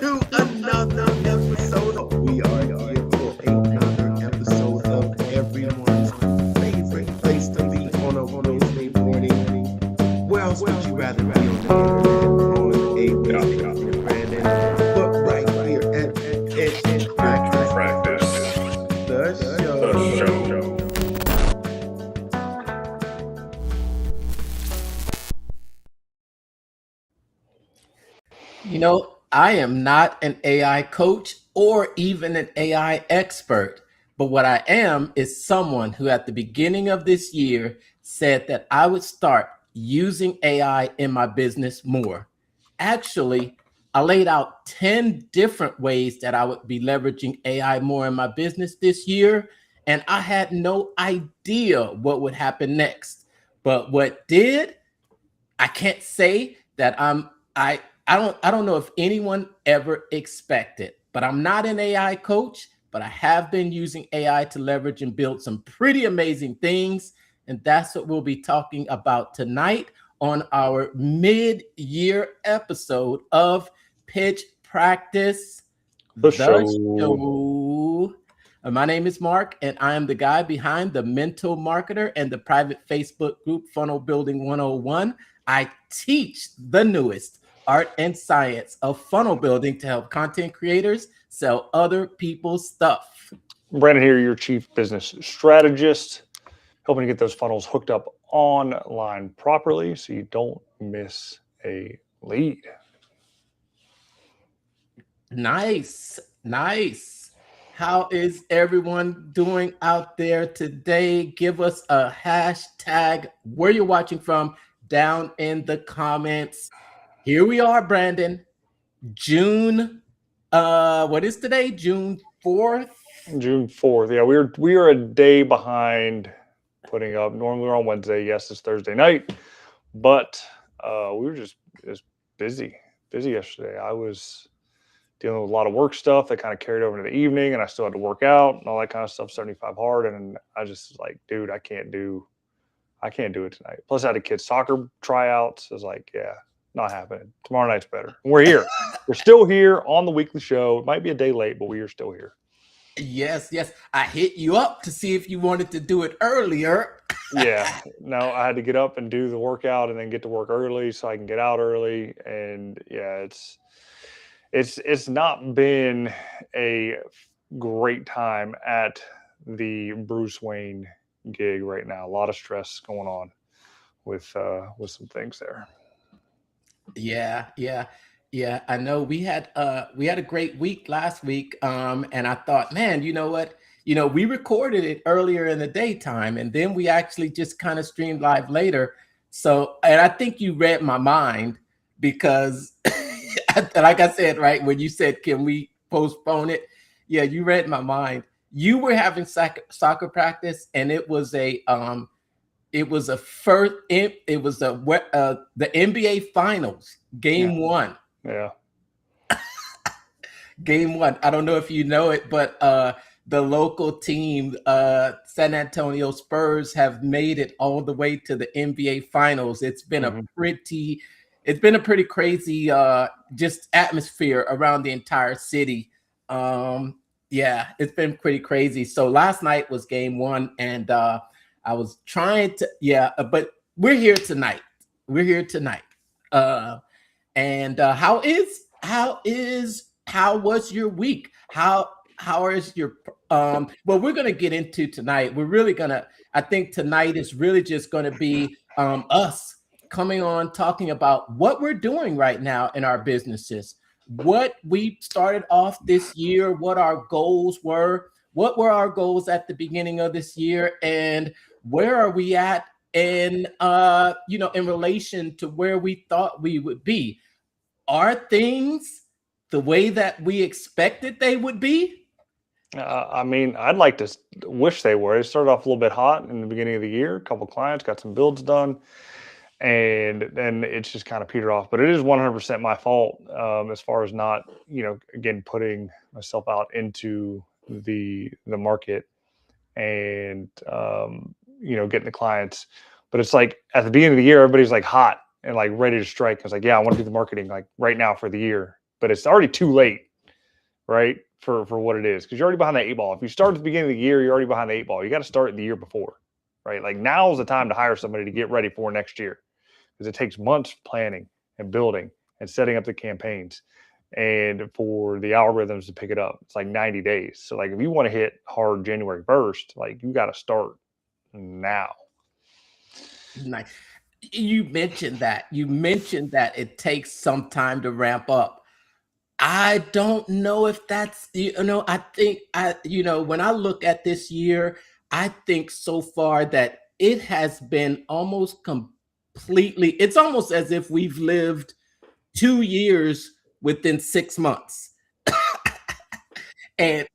to another episode. We are here for another episode of everyone's favorite place to be on a Wednesday morning. Where else would you rather be on the internet on a Wednesday morning, Brandon? But right here at Practice, the show. You know, I am not an AI coach or even an AI expert, but what I am is someone who at the beginning of this year said that I would start using AI in my business more. Actually, I laid out 10 different ways that I would be leveraging AI more in my business this year, and I had no idea what would happen next. But what did, I can't say that I don't know if anyone ever expected, but I'm not an AI coach, but I have been using AI to leverage and build some pretty amazing things. And that's what we'll be talking about tonight on our mid-year episode of Pitch Practice, The the show. show. My name is Mark, and I am the guy behind the Mental Marketer and the private Facebook group Funnel Building 101. I teach the newest art and science of funnel building to help content creators sell other people's stuff. Brandon here, your chief business strategist, helping to get those funnels hooked up online properly so you don't miss a lead. Nice. How is everyone doing out there today? Give us a hashtag where you're watching from down in the comments. Here we are, Brandon. June, what is today? June 4th? June 4th. Yeah, we are a day behind putting up. Normally we're on Wednesday. Yes, it's Thursday night, but we were just busy yesterday. I was dealing with a lot of work stuff that kind of carried over into the evening, and I still had to work out and all that kind of stuff, 75 hard. And I just was like, dude, I can't do it tonight. Plus I had a kid's soccer tryouts. I was like, yeah, not happening. Tomorrow night's better. We're here. We're still here on the weekly show. It might be a day late, but we are still here. Yes. I hit you up to see if you wanted to do it earlier. Yeah. No, I had to get up and do the workout and then get to work early so I can get out early. And yeah, it's not been a great time at the Bruce Wayne gig right now. A lot of stress going on with some things there. Yeah. I know we had a great week last week. And I thought, man, you know what? We recorded it earlier in the daytime, and then we actually just kind of streamed live later. So, and I think you read my mind because like I said, right, when you said, can we postpone it? Yeah, you read my mind. You were having soccer practice, and it was the NBA Finals, game one. Yeah. Game one. I don't know if you know it, but the local team, San Antonio Spurs, have made it all the way to the NBA Finals. It's been a pretty crazy just atmosphere around the entire city. Yeah, it's been pretty crazy. So last night was game one, and I was trying to, but we're here tonight. And how was your week? How is your well, we're gonna get into tonight. I think tonight is really just gonna be us coming on talking about what we're doing right now in our businesses, what we started off this year, what our goals were, what were our goals at the beginning of this year, and where are we at in in relation to where we thought we would be. Are things the way that we expected they would be? I mean, I'd like to wish they were. It started off a little bit hot in the beginning of the year. A couple clients got some builds done, and then it's just kind of petered off. But it is 100% my fault as far as not, again, putting myself out into the market and getting the clients. But it's like at the beginning of the year, everybody's like hot and like ready to strike. I was like, yeah, I want to do the marketing like right now for the year. but it's already too late, right? For what it is, because you're already behind the 8 ball. If you start at the beginning of the year, you're already behind the 8 ball. You got to start the year before, right? Like now's the time to hire somebody to get ready for next year, because it takes months planning and building and setting up the campaigns and for the algorithms to pick it up. It's like 90 days. So like if you want to hit hard January 1st, like you got to start now. Nice. You mentioned that. You mentioned that it takes some time to ramp up. I don't know if that's, I think when I look at this year, I think so far that it has been almost completely, it's almost as if we've lived 2 years within 6 months. And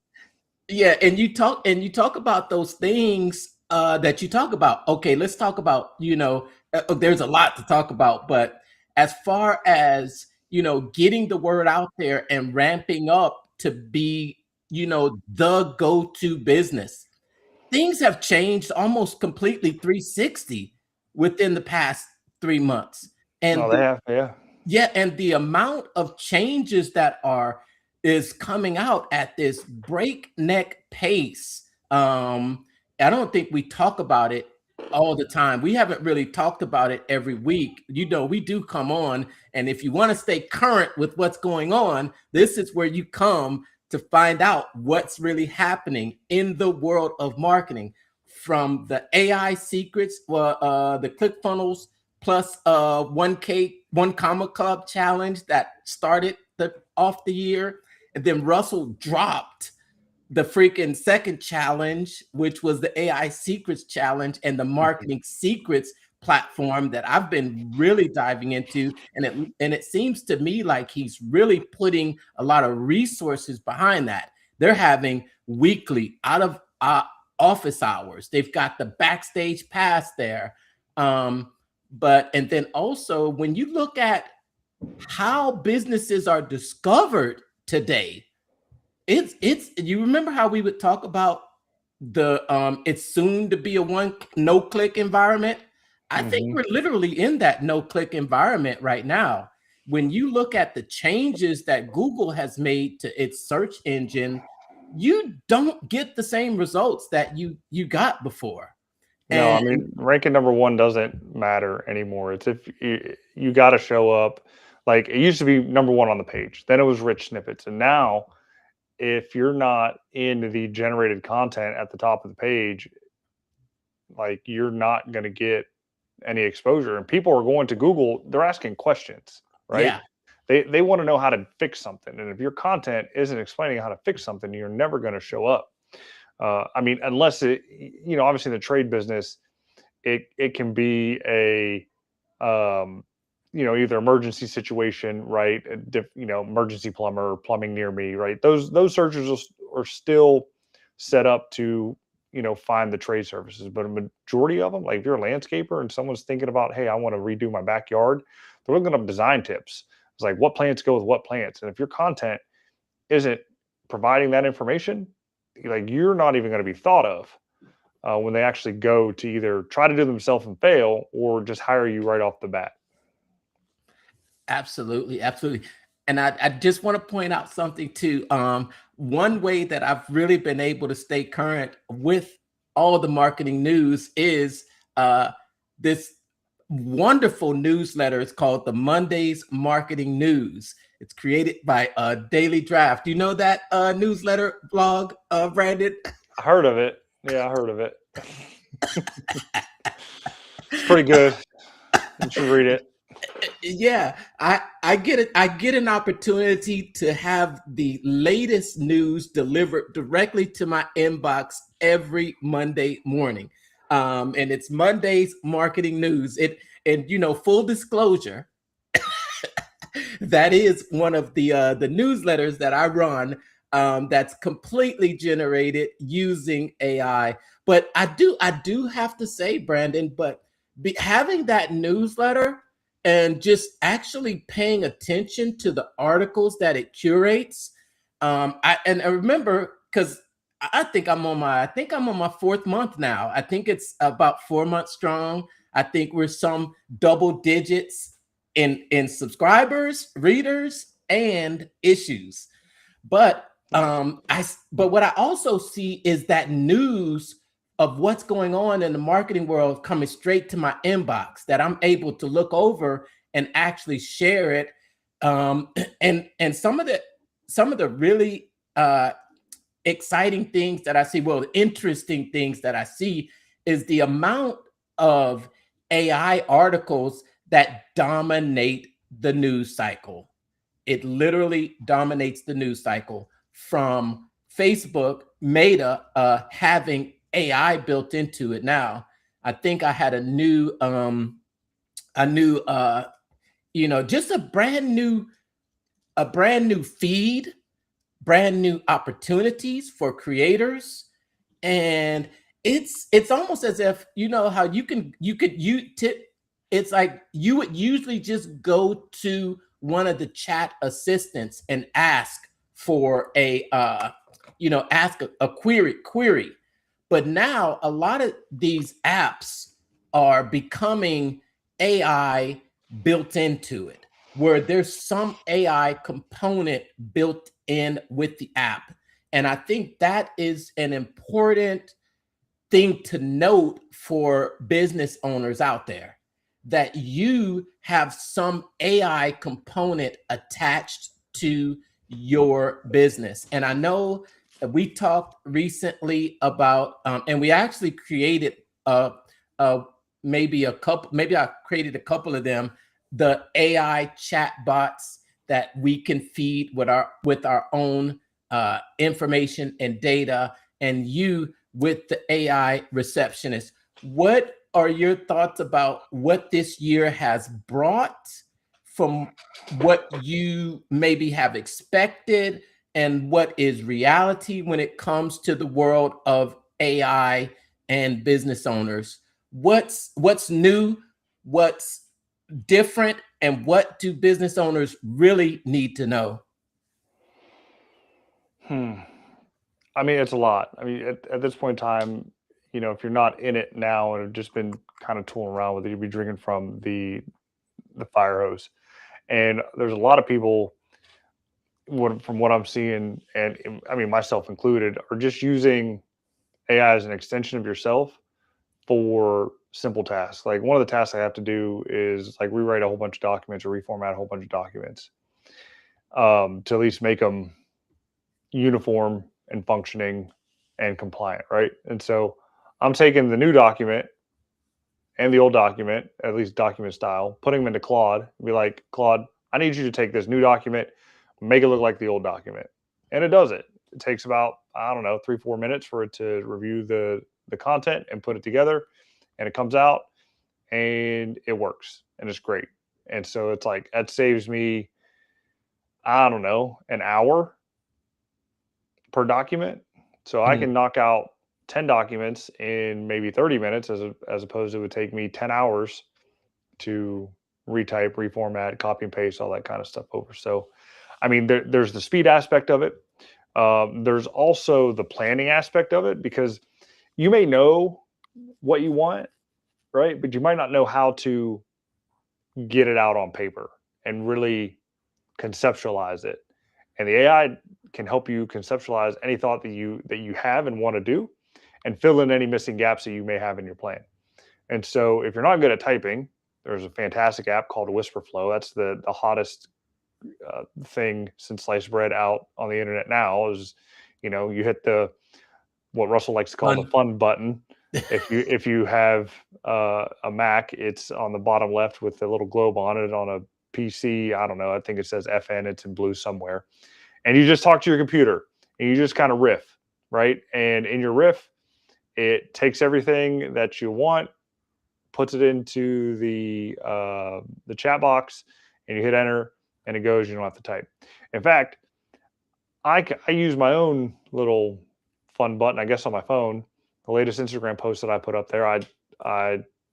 yeah, and you talk about those things that you talk about. Okay, let's talk about, there's a lot to talk about, but as far as, getting the word out there and ramping up to be, the go-to business, things have changed almost completely 360 within the past 3 months. And Oh, they have, yeah. yeah, and the amount of changes that is coming out at this breakneck pace. I don't think we talk about it all the time. We haven't really talked about it every week. We do come on, and if you want to stay current with what's going on, this is where you come to find out what's really happening in the world of marketing, from the AI secrets, the ClickFunnels plus 1K 1 comma club challenge that started off the year, and then Russell dropped the freaking second challenge, which was the AI secrets challenge and the marketing secrets platform that I've been really diving into, and it seems to me like he's really putting a lot of resources behind that. They're having weekly out of office hours. They've got the backstage pass there. And then also when you look at how businesses are discovered today, it's you remember how we would talk about it's soon to be a no-click environment. I think we're literally in that no-click environment right now. When you look at the changes that Google has made to its search engine, you don't get the same results that you got before. No, I mean, ranking number 1 doesn't matter anymore. It's if you got to show up. Like it used to be number 1 on the page, then it was rich snippets, and now if you're not in the generated content at the top of the page, like you're not going to get any exposure. And people are going to Google, they're asking questions, right? Yeah. They want to know how to fix something, and if your content isn't explaining how to fix something, you're never going to show up. I mean, unless it, obviously in the trade business, it can be a, either emergency situation, right? Emergency plumber, plumbing near me, right? Those searches are still set up to, find the trade services. But a majority of them, like if you're a landscaper and someone's thinking about, hey, I want to redo my backyard, they're looking up design tips. It's like what plants go with what plants. And if your content isn't providing that information, like you're not even going to be thought of when they actually go to either try to do themselves and fail or just hire you right off the bat. Absolutely. Absolutely. And I just want to point out something too. One way that I've really been able to stay current with all the marketing news is this wonderful newsletter. It's called the Mondays Marketing News. It's created by Daily Draft. Do you know that newsletter blog, Brandon? I heard of it. Yeah, I heard of it. It's pretty good. You should read it. Yeah, I get it. I get an opportunity to have the latest news delivered directly to my inbox every Monday morning. And it's Monday's Marketing News. Full disclosure, that is one of the newsletters that I run that's completely generated using AI. But I do have to say, Brandon, but having that newsletter and just actually paying attention to the articles that it curates. I remember, because I think I'm on my 4th month now. I think it's about 4 months strong. I think we're some double digits in subscribers, readers, and issues. But but what I also see is that news of what's going on in the marketing world coming straight to my inbox that I'm able to look over and actually share it. And some of the really exciting things that I see, well, interesting things that I see is the amount of AI articles that dominate the news cycle. It literally dominates the news cycle, from Facebook Meta having AI built into it now. I think I had a new just a brand new feed, brand new opportunities for creators. And it's almost as if, how it's like you would usually just go to one of the chat assistants and ask for ask a query. But now a lot of these apps are becoming AI built into it, where there's some AI component built in with the app. And I think that is an important thing to note for business owners out there, that you have some AI component attached to your business. And I know that we talked recently about, and we actually created maybe I created a couple of them, the AI chat bots that we can feed with our own information and data, and you with the AI receptionist. What are your thoughts about what this year has brought from what you maybe have expected, and what is reality when it comes to the world of AI and business owners? What's new? What's different? And what do business owners really need to know? I mean, it's a lot. I mean, at this point in time, if you're not in it now and have just been kind of tooling around with it, you'd be drinking from the fire hose. And there's a lot of people, from what I'm seeing, and I mean myself included, are just using AI as an extension of yourself for simple tasks. Like, one of the tasks I have to do is like rewrite a whole bunch of documents or reformat a whole bunch of documents, to at least make them uniform and functioning and compliant, right? And so I'm taking the new document and the old document, at least document style, putting them into Claude, and be like, Claude, I need you to take this new document, make it look like the old document. And it does it. It takes about, I don't know, 3-4 minutes for it to review the content and put it together. And it comes out and it works and it's great. And so it's like, that saves me, I don't know, an hour per document. So I can knock out 10 documents in maybe 30 minutes, as opposed to it would take me 10 hours to retype, reformat, copy and paste, all that kind of stuff over. So, I mean, there's the speed aspect of it. There's also the planning aspect of it, because you may know what you want, right? But you might not know how to get it out on paper and really conceptualize it. And the AI can help you conceptualize any thought that you have and want to do, and fill in any missing gaps that you may have in your plan. And so if you're not good at typing, there's a fantastic app called Whisperflow. That's the hottest thing since sliced bread out on the internet now. Is, you hit what Russell likes to call the fun button. If you have a Mac, it's on the bottom left with the little globe on it. On a PC, I don't know, I think it says FN, it's in blue somewhere. And you just talk to your computer and you just kind of riff, right? And in your riff, it takes everything that you want, puts it into the chat box, and you hit enter, and it goes. You don't have to type. In fact, I use my own little fun button, I guess, on my phone. The latest Instagram post that I put up there, I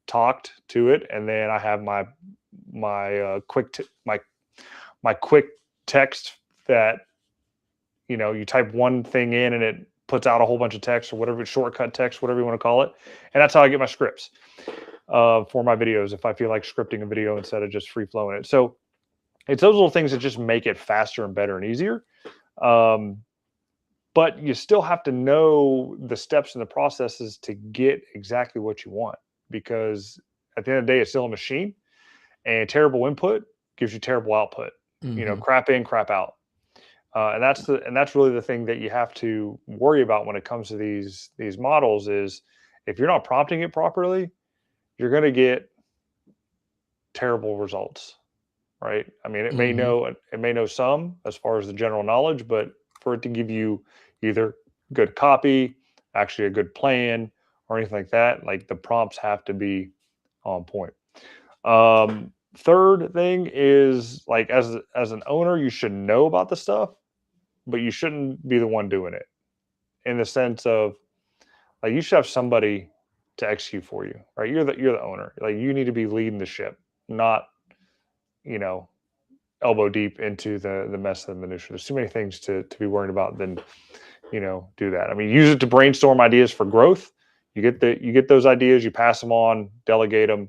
talked to it, and then I have my quick text that, you type one thing in and it puts out a whole bunch of text, or whatever, shortcut text, whatever you want to call it. And that's how I get my scripts for my videos, if I feel like scripting a video instead of just free flowing it. So It's those little things that just make it faster and better and easier. But you still have to know the steps and the processes to get exactly what you want, because at the end of the day, it's still a machine, and terrible input gives you terrible output. Mm-hmm. Crap in, crap out. And that's really the thing that you have to worry about when it comes to these models is if you're not prompting it properly, you're going to get terrible results, right? I mean, it may know some as far as the general knowledge, but for it to give you either good copy, actually a good plan, or anything like that, like the prompts have to be on point. Third thing is like as an owner, you should know about the stuff, but you shouldn't be the one doing it. In the sense of like you should have somebody to execute for you, right? You're the owner. Like you need to be leading the ship, not elbow deep into the mess of the minutia. There's too many things to be worried about than do that. I mean, use it to brainstorm ideas for growth. You get those ideas, you pass them on, delegate them,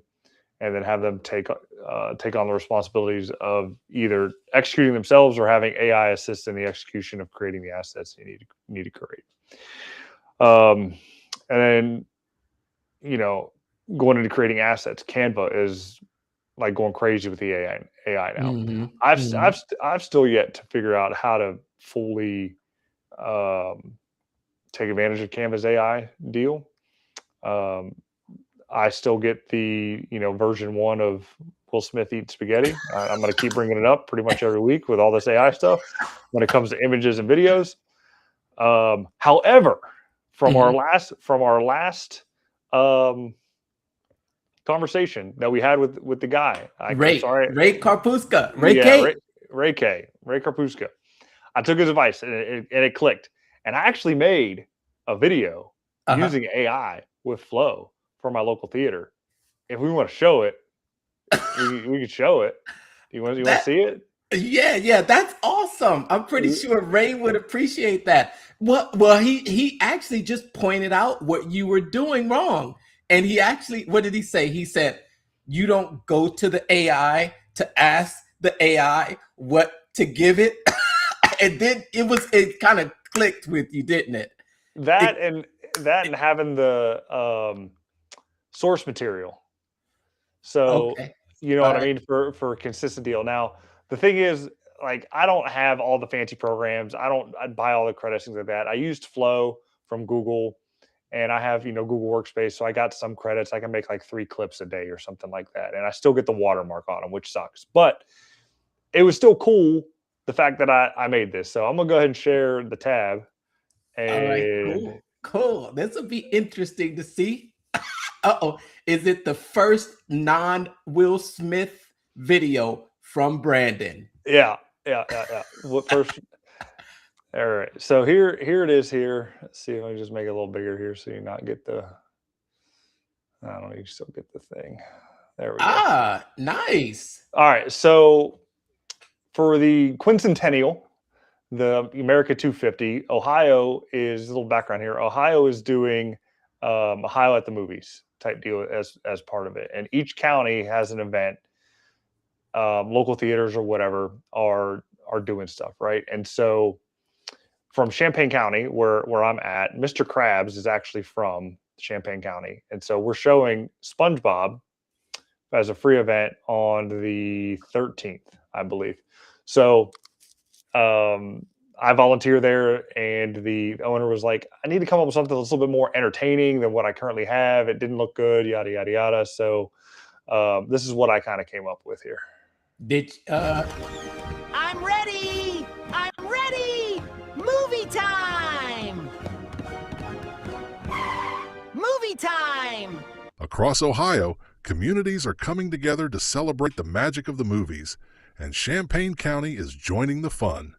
and then have them take on the responsibilities of either executing themselves or having AI assist in the execution of creating the assets you need to create. And then going into creating assets, Canva is like going crazy with the AI now. Mm-hmm. I've still yet to figure out how to fully take advantage of Canva's AI deal. I still get the version 1 of Will Smith eat spaghetti. I'm going to keep bringing it up pretty much every week with all this AI stuff when it comes to images and videos. However, from our last conversation that we had with the guy, Ray Karpuska, Ray Karpuska. I took his advice and it clicked. And I actually made a video using AI with Flow for my local theater. If we want to show it, we could show it. You want to see it? Yeah, that's awesome. I'm pretty sure Ray would appreciate that. Well, he actually just pointed out what you were doing wrong. And he actually, what did he say? He said, you don't go to the AI to ask the AI what to give it. And then it kind of clicked with you, didn't it? And having the source material. So, what I mean, for a consistent deal. Now, the thing is, like, I don't have all the fancy programs. I buy all the credits, things like that. I used Flow from Google, and I have, Google Workspace. So I got some credits. I can make like 3 clips a day or something like that. And I still get the watermark on them, which sucks. But it was still cool, the fact that I made this. So I'm going to go ahead and share the tab. And all right, cool. This will be interesting to see. Is it the first non-Will Smith video from Brandon? Yeah. What first? All right. So here it is here. Let's see if I can just make it a little bigger here so you not get the. I don't know. You still get the thing. There we go. Nice. All right. So for the quincentennial, the America 250, Ohio is a little background here. Ohio is doing Ohio at the movies type deal as part of it, and each county has an event. Local theaters or whatever are doing stuff, right? And so from Champaign County, where I'm at, Mr. Krabs is actually from Champaign County, and so we're showing SpongeBob as a free event on the 13th, I believe. So I volunteer there, and the owner was like, I need to come up with something that's a little bit more entertaining than what I currently have. It didn't look good, yada, yada, yada. So this is what I kind of came up with here. I'm ready! I'm ready! Movie time! Movie time! Across Ohio, communities are coming together to celebrate the magic of the movies, and Champaign County is joining the fun.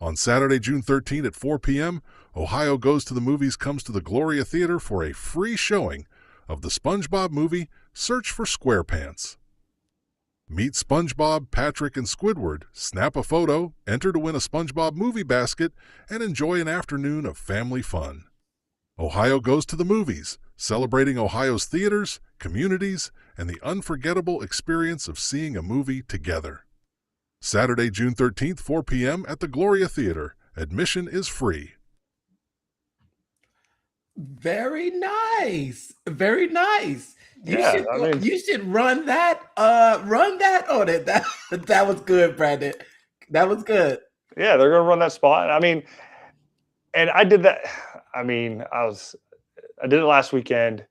On Saturday, June 13th at 4 p.m., Ohio Goes to the Movies comes to the Gloria Theater for a free showing of the SpongeBob movie Search for SquarePants. Meet SpongeBob, Patrick, and Squidward, snap a photo, enter to win a SpongeBob movie basket, and enjoy an afternoon of family fun. Ohio Goes to the Movies, celebrating Ohio's theaters, communities, and the unforgettable experience of seeing a movie together. Saturday, June 13th, 4 p.m. at the Gloria Theater. Admission is free. Very nice. Very nice. Yeah, I mean, You should run that on it. That was good, Brandon. That was good. yeah, they're gonna run that spot. I mean, and I did that. I mean, I did it last weekend.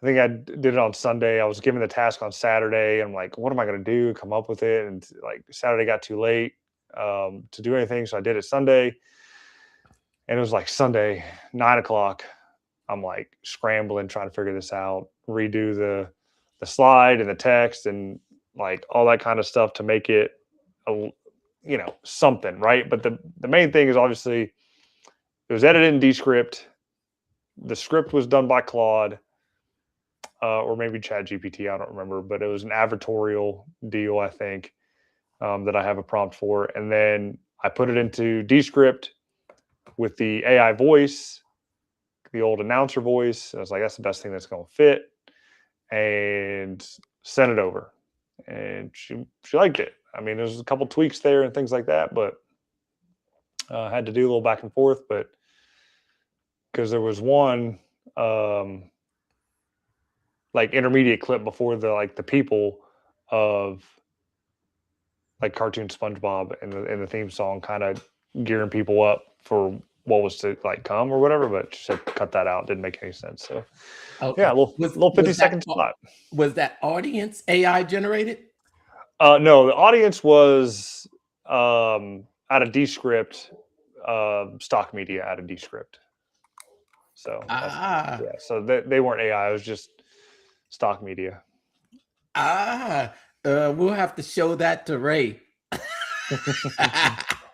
I think I did it on Sunday. I was given the task on Saturday. I'm like, what am I going to do? Come up with it. And like Saturday got too late to do anything. So I did it Sunday. And it was like Sunday, 9 o'clock. I'm like scrambling, trying to figure this out, redo the slide and the text and like all that kind of stuff to make it, something, right? But the main thing is obviously it was edited in Descript. The script was done by Claude. Or maybe Chat GPT, I don't remember, but it was an advertorial deal, I think, that I have a prompt for. And then I put it into Descript with the AI voice, the old announcer voice. I was like, that's the best thing that's going to fit, and sent it over. And she liked it. I mean, there's a couple tweaks there and things like that, but I had to do a little back and forth, but because there was one like intermediate clip before the people of like cartoon SpongeBob and the theme song kind of gearing people up for what was to like come or whatever, but she said cut that out. Didn't make any sense. So Okay. yeah, a little 50-second spot. Was that audience AI generated? No, the audience was out of Descript, stock media out of Descript. So yeah, so they weren't AI. It was just stock media. We'll have to show that to Ray.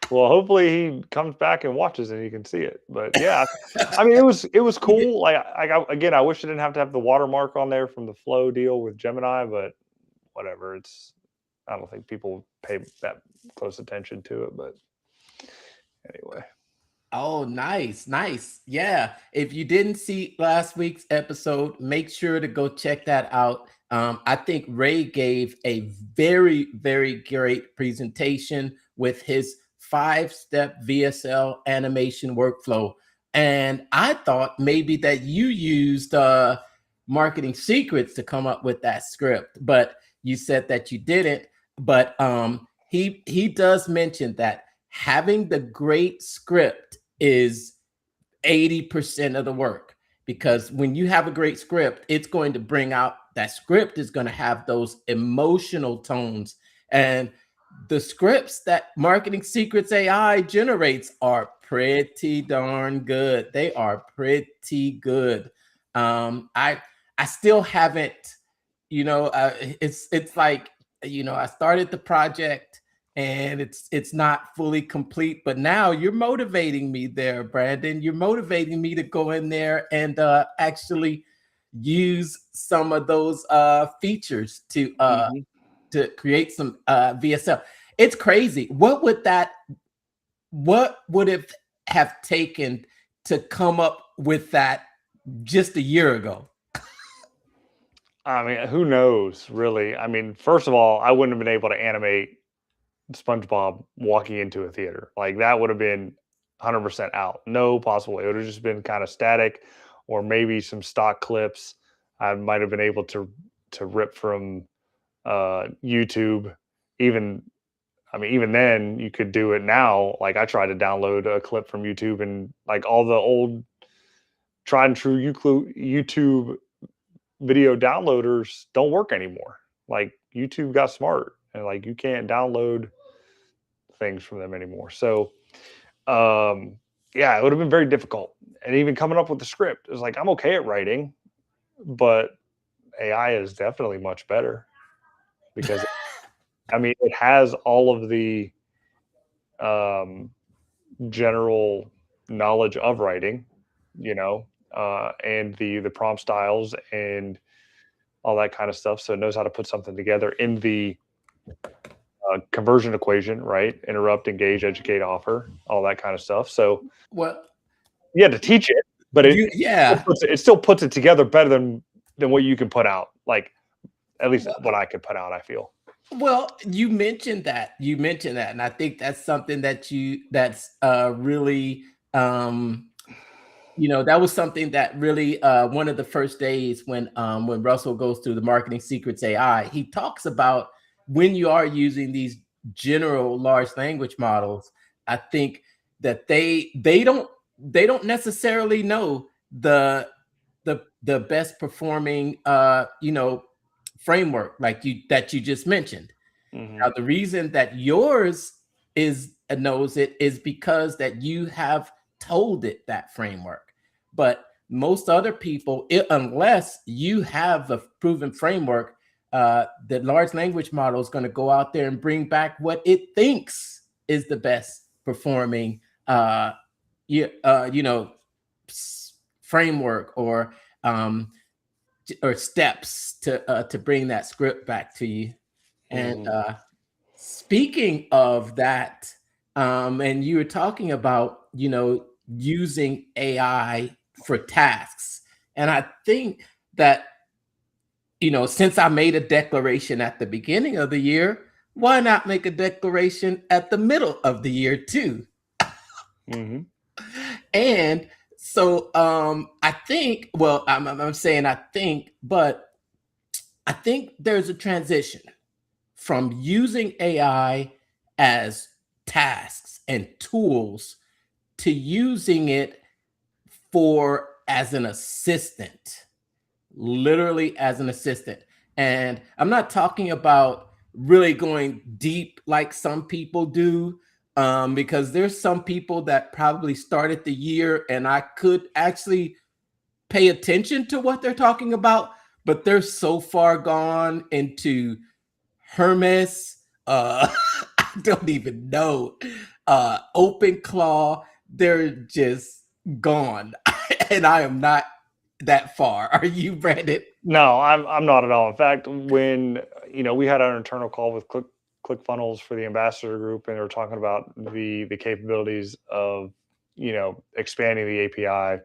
Well, hopefully he comes back and watches and he can see it. But yeah, I mean, it was cool. Like I wish I didn't have to have the watermark on there from the Flow deal with Gemini, but whatever. I don't think people pay that close attention to it. But anyway. Oh, nice. Yeah. If you didn't see last week's episode, make sure to go check that out. I think Ray gave a very, very great presentation with his 5-step VSL animation workflow. And I thought maybe that you used Marketing Secrets to come up with that script, but you said that you didn't. But he does mention that having the great script is 80% of the work, because when you have a great script, it's going to bring out, that script is going to have those emotional tones. And the scripts that Marketing Secrets AI generates are pretty darn good. They are pretty good. I still haven't, it's like, I started the project and it's not fully complete, but now you're motivating me there, Brandon. You're motivating me to go in there and actually use some of those features to create some VSL. It's crazy. What would it have taken to come up with that just a year ago? I mean, who knows, really? I mean, first of all, I wouldn't have been able to animate SpongeBob walking into a theater. Like, that would have been 100% out. No possible way. It would have just been kind of static, or maybe some stock clips I might have been able to rip from YouTube. Even then, you could do it now. Like, I tried to download a clip from YouTube, and like all the old tried and true YouTube video downloaders don't work anymore. Like, YouTube got smart, and like you can't download things from them anymore. So yeah, it would have been very difficult. And even coming up with the script, it was like, I'm okay at writing, but AI is definitely much better, because I mean, it has all of the general knowledge of writing, and the prompt styles and all that kind of stuff. So it knows how to put something together in the conversion equation, right? Interrupt, engage, educate, offer, all that kind of stuff. So you had to teach it, but it still puts it together better than what you can put out. Like, at least what I could put out, I feel. Well, you mentioned that. And I think that's something that's really that was something that really one of the first days when Russell goes through the Marketing Secrets AI, he talks about when you are using these general large language models. I think that they don't necessarily know the best performing framework like you just mentioned. Hmm. Now, the reason that yours is knows it is because that you have told it that framework. But most other people, unless you have a proven framework, the large language model is going to go out there and bring back what it thinks is the best performing, you, you know, framework or steps to bring that script back to you. And Hmm. speaking of that, and you were talking about, using AI for tasks. And I think that, since I made a declaration at the beginning of the year, why not make a declaration at the middle of the year too? Hmm. And so I think, well, I'm saying I think, but I think there's a transition from using AI as tasks and tools to using it for as an assistant, literally as an assistant. And I'm not talking about really going deep like some people do, because there's some people that probably started the year and I could actually pay attention to what they're talking about, but they're so far gone into Hermes, I don't even know, Open Claw, they're just gone. And I am not that far. Are you, Brandon? No, I'm not at all. In fact, when we had our internal call with ClickFunnels for the ambassador group, and they were talking about the capabilities of expanding the API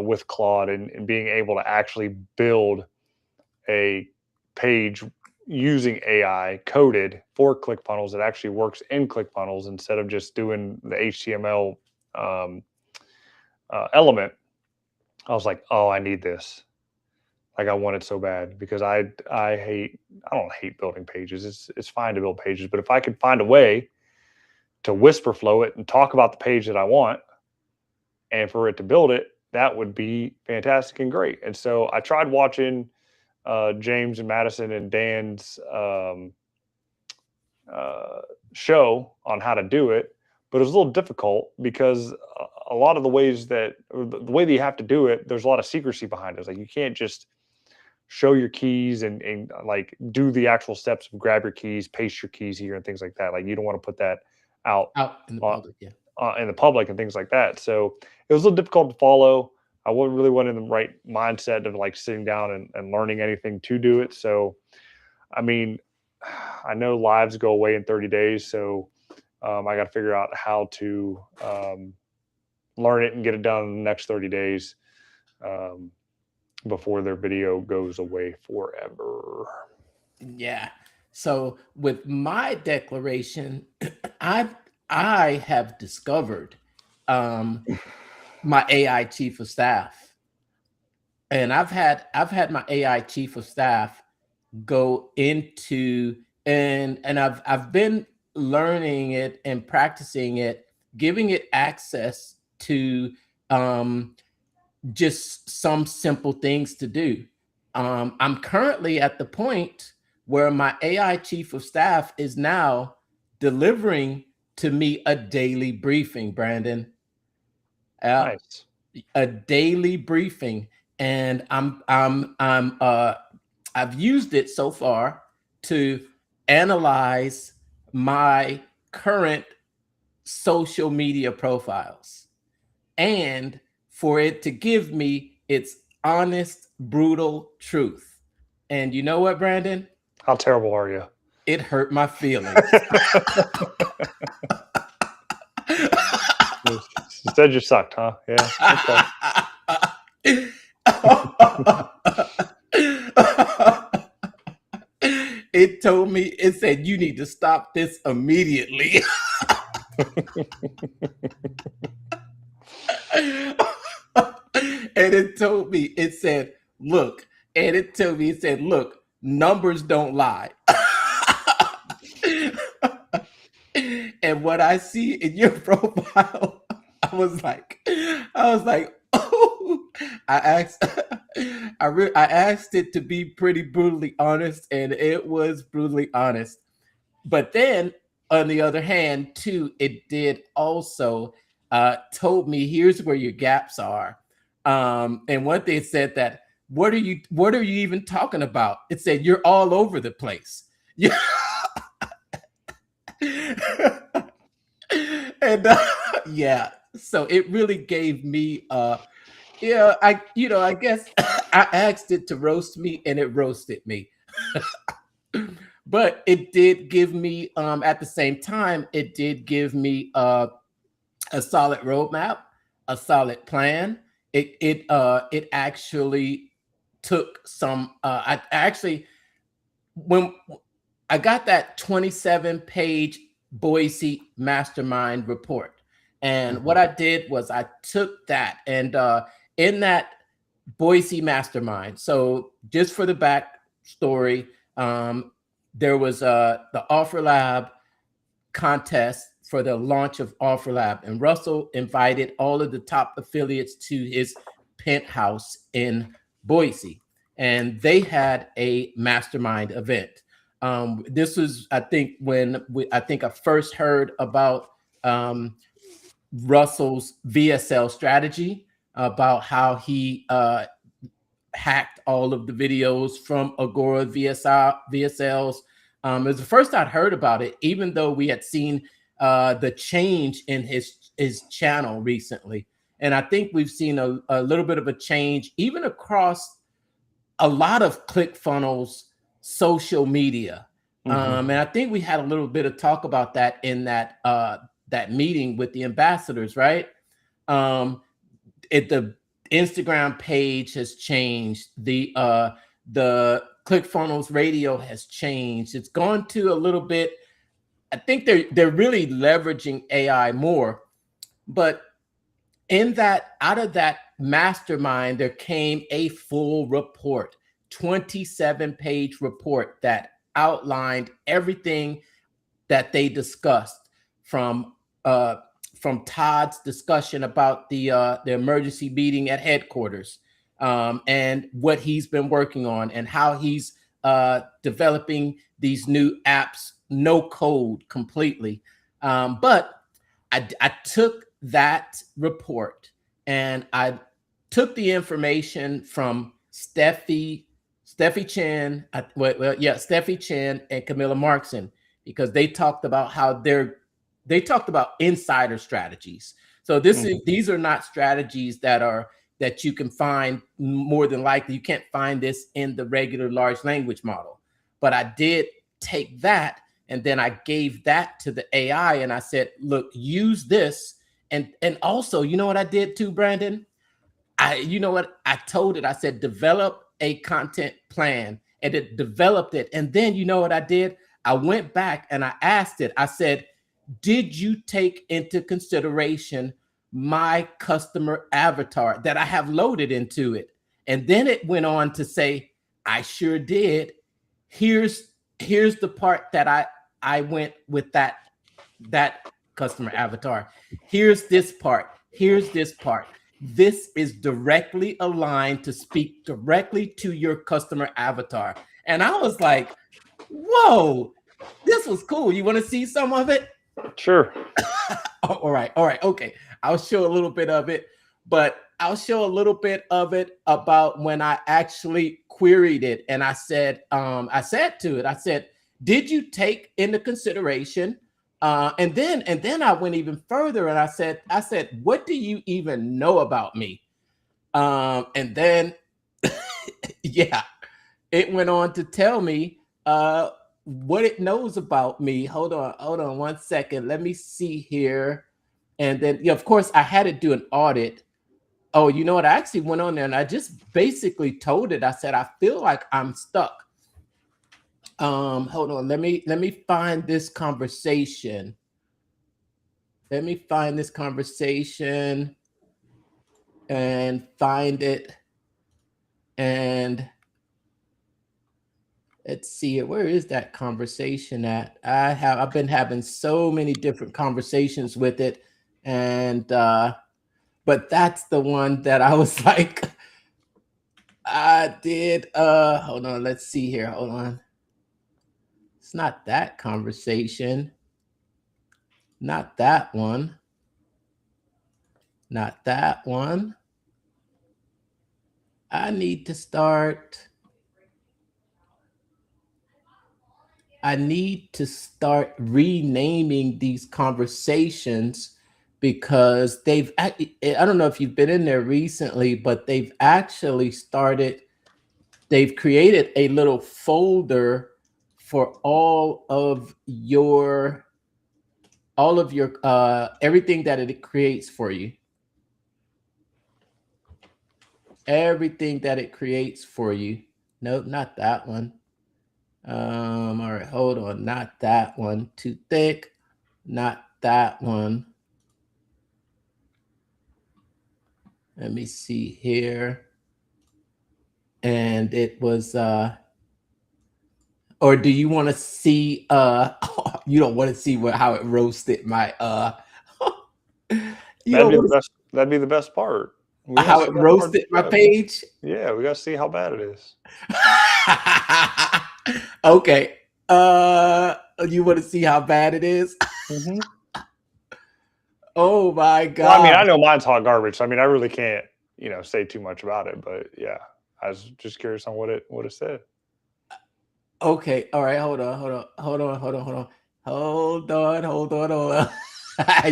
with Claude and being able to actually build a page using AI coded for ClickFunnels that actually works in ClickFunnels instead of just doing the HTML element. I was like, oh, I need this. Like I want it so bad because I don't hate building pages. It's fine to build pages, but if I could find a way to whisper flow it and talk about the page that I want and for it to build it, that would be fantastic and great. And so I tried watching James and Madison and Dan's show on how to do it, but it was a little difficult because a lot of the ways that the way that you have to do it, there's a lot of secrecy behind it. Like you can't just show your keys and like do the actual steps of grab your keys, paste your keys here and things like that. Like you don't want to put that out Out in the public, yeah. in the public and things like that. So it was a little difficult to follow. I wasn't really in the right mindset of like sitting down and learning anything to do it. So, I mean, I know lives go away in 30 days. So I got to figure out how to learn it and get it done in the next 30 days. Before their video goes away forever. Yeah. So with my declaration, I have discovered my AI chief of staff. And I've had my AI chief of staff go into and I've been learning it and practicing it, giving it access to just some simple things to do. I'm currently at the point where my AI chief of staff is now delivering to me a daily briefing, Brandon. Nice. A daily briefing, and I've used it so far to analyze my current social media profiles and for it to give me its honest, brutal truth. And you know what, Brandon? How terrible are you? It hurt my feelings. You said you sucked, huh? Yeah. Okay. it told me, it said, you need to stop this immediately. And it told me, it said, look, and it told me, it said, look, numbers don't lie. And what I see in your profile, I was like, oh, I asked it to be pretty brutally honest, and it was brutally honest. But then, on the other hand, too, it did also told me, here's where your gaps are. And one thing, it said that, what are you even talking about? It said, you're all over the place. Yeah. And yeah, so it really gave me yeah, I guess I asked it to roast me, and it roasted me. But it did give me at the same time, it did give me a solid roadmap, a solid plan. It actually took some I actually, when I got that 27-page Boise mastermind report, and what I did was I took that, and in that Boise mastermind, so just for the backstory, there was the Offer Lab contest for the launch of Offer Lab, and Russell invited all of the top affiliates to his penthouse in Boise, and they had a mastermind event. This was, I think, when I first heard about Russell's VSL strategy, about how he hacked all of the videos from Agora VSLs. It was the first I'd heard about it, even though we had seen the change in his channel recently. And I think we've seen a little bit of a change even across a lot of ClickFunnels social media. And I think we had a little bit of talk about that in that meeting with the ambassadors, right? The Instagram page has changed. The ClickFunnels radio has changed. It's gone to a little bit. I think they're really leveraging AI more. But out of that mastermind, there came a full report, 27-page report that outlined everything that they discussed, from Todd's discussion about the emergency meeting at headquarters, and what he's been working on, and how he's developing these new apps, no code completely. But I took that report, and I took the information from Steffi Chen, Steffi Chen and Camilla Markson, because they talked about how they talked about insider strategies. So these are not strategies that you can find. More than likely, you can't find this in the regular large language model. But I did take that, and then I gave that to the AI, and I said, look, use this. And also, you know what I did too, Brandon? I told it, I said, develop a content plan, and it developed it. And then you know what I did? I went back and I asked it, I said, did you take into consideration my customer avatar that I have loaded into it? And then it went on to say, I sure did. Here's the part that I went with that customer avatar. Here's this part. Here's this part. This is directly aligned to speak directly to your customer avatar. And I was like, whoa, this was cool. You want to see some of it? Sure. All right. Okay. I'll show a little bit of it, but I'll show a little bit of it about when I actually queried it. And I said to it, I said, did you take into consideration? And then I went even further, and I said, what do you even know about me? And then, yeah, it went on to tell me what it knows about me. Hold on 1 second. Let me see here. And then, of course, I had to do an audit. Oh, you know what? I actually went on there and I just basically told it, I said, I feel like I'm stuck. Hold on. Let me find this conversation. Let me find this conversation and find it. And let's see it. Where is that conversation at? I've been having so many different conversations with it. And but that's the one that I was like, I did hold on, let's see here. Hold on. It's not that conversation. Not that one. Not that one. I need to start renaming these conversations because I don't know if you've been in there recently, but they've created a little folder for all of your everything that it creates for you. Everything that it creates for you. Nope, not that one. All right, hold on. Not that one. Too thick. Not that one. Let me see here. And it was or do you want to see you don't want to see how it roasted my you that'd be the best part. How it roasted my page? Yeah, we gotta see how bad it is. Okay. You want to see how bad it is? Mm-hmm. Oh my God. Well, I mean, I know mine's hot garbage. So, I mean, I really can't, say too much about it. But yeah, I was just curious on what it said. Okay. All right. Hold on.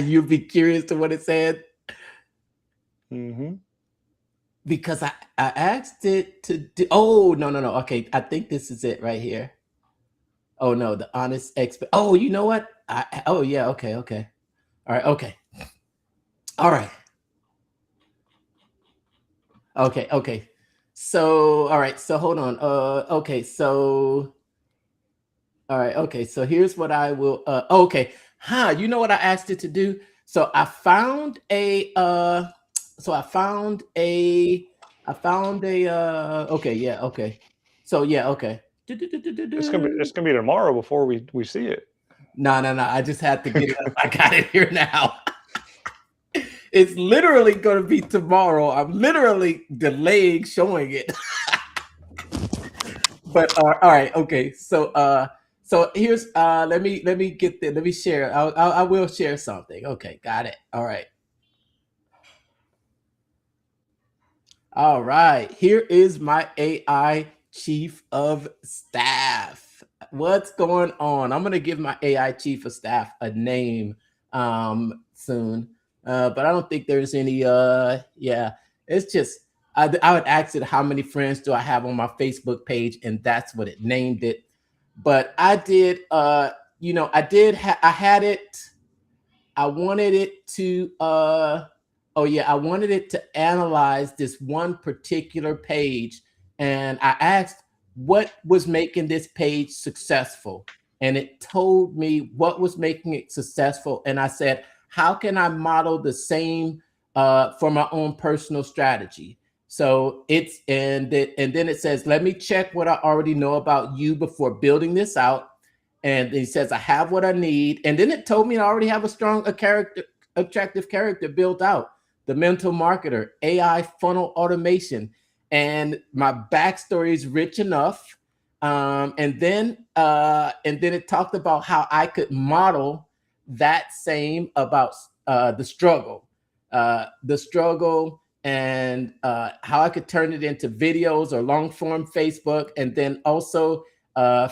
You'd be curious to what it said. Mm-hmm. Because I asked it to do. Oh no. Okay, I think this is it right here. Oh no, the honest expert. Oh, you know what? Oh yeah. Okay. All right. Okay. All right. Okay. So all right. So hold on. Okay. So all right. Okay. So here's what I will. Okay. You know what I asked it to do? So I found a. Okay. Yeah. Okay. So yeah. Okay. It's gonna be tomorrow before we see it. No. I just had to get it up. I got it here now. It's literally going to be tomorrow. I'm literally delaying showing it. But all right. Okay. So here's let me get there. Let me share. I will share something. Okay. Got it. All right. All right. Here is my AI chief of staff. What's going on? I'm going to give my AI chief of staff a name soon. But I don't think there's any it's just I would ask it how many friends do I have on my Facebook page, and that's what it named it. But I did I had it. I wanted it to I wanted it to analyze this one particular page, and I asked what was making this page successful, and it told me what was making it successful. And I said, how can I model the same for my own personal strategy? So and then it says, let me check what I already know about you before building this out. And it says, I have what I need. And then it told me I already have a strong attractive character built out. The mental marketer, AI funnel automation, and my backstory is rich enough. And then it talked about how I could model that same about the struggle, and how I could turn it into videos or long form Facebook, and then also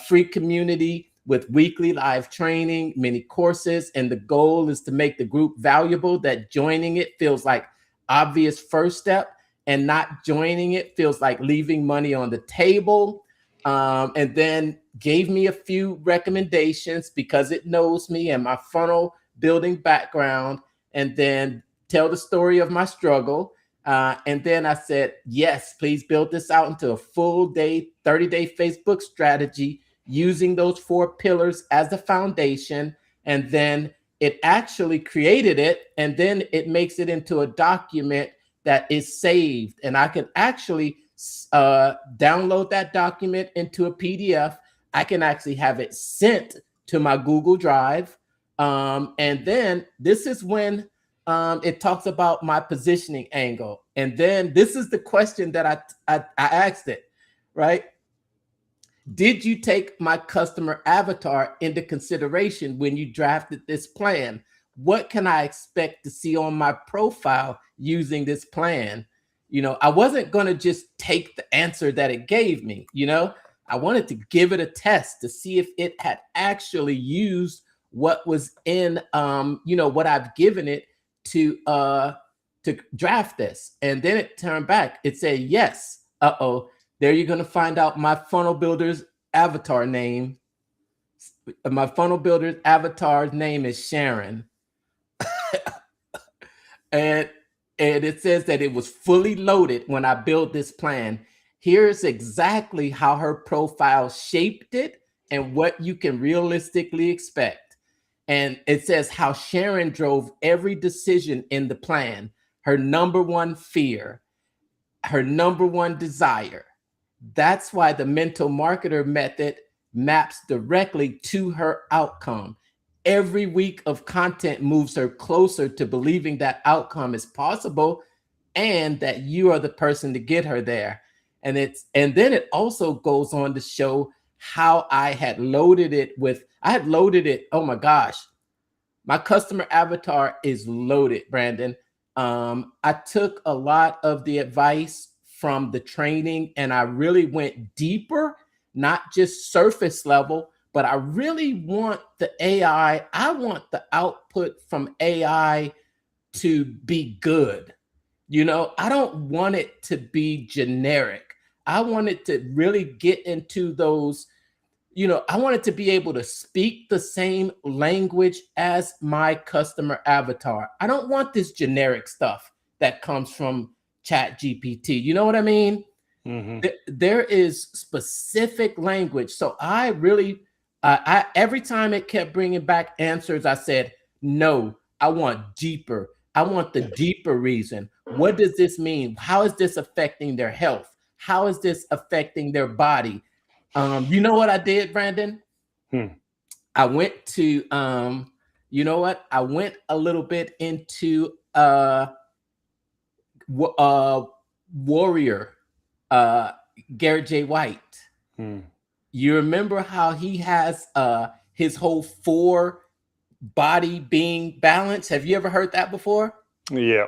free community with weekly live training, mini courses. And the goal is to make the group valuable, that joining it feels like obvious first step, and not joining it feels like leaving money on the table. And then gave me a few recommendations because it knows me and my funnel building background, and then tell the story of my struggle. And then I said, yes, please build this out into a full day, 30-day Facebook strategy using those 4 pillars as the foundation, and then it actually created it, and then it makes it into a document that is saved. And I can actually download that document into a PDF. I can actually have it sent to my Google Drive. And then this is when it talks about my positioning angle. And then this is the question that I asked it, right? Did you take my customer avatar into consideration when you drafted this plan? What can I expect to see on my profile using this plan? You know, I wasn't going to just take the answer that it gave me. You know, I wanted to give it a test to see if it had actually used what was in, you know, what I've given it to draft this. And then it turned back. It said, yes. Uh-oh. There you're going to find out my funnel builder's avatar name. My funnel builder's avatar's name is Sharon. and it says that it was fully loaded when I built this plan. Here's exactly how her profile shaped it and what you can realistically expect. And it says how Sharon drove every decision in the plan. Her number one fear, her number one desire. That's why the mental marketer method maps directly to her outcome. Every week of content moves her closer to believing that outcome is possible and that you are the person to get her there. And then it also goes on to show how I had loaded it. Oh my gosh, my customer avatar is loaded, Brandon. I took a lot of the advice from the training and I really went deeper, not just surface level, but I really want the AI, I want the output from AI to be good. You know, I don't want it to be generic. I want it to really get into those, you know, I want it to be able to speak the same language as my customer avatar. I don't want this generic stuff that comes from Chat GPT. You know what I mean? Mm-hmm. There is specific language. So I really, every time it kept bringing back answers, I said, no, I want deeper. I want the deeper reason. What does this mean? How is this affecting their health? How is this affecting their body? You know what I did, Brandon? I went to, you know what? I went a little bit into Warrior, Garrett J. White. You remember how he has his whole 4 body being balanced? Have you ever heard that before? Yeah,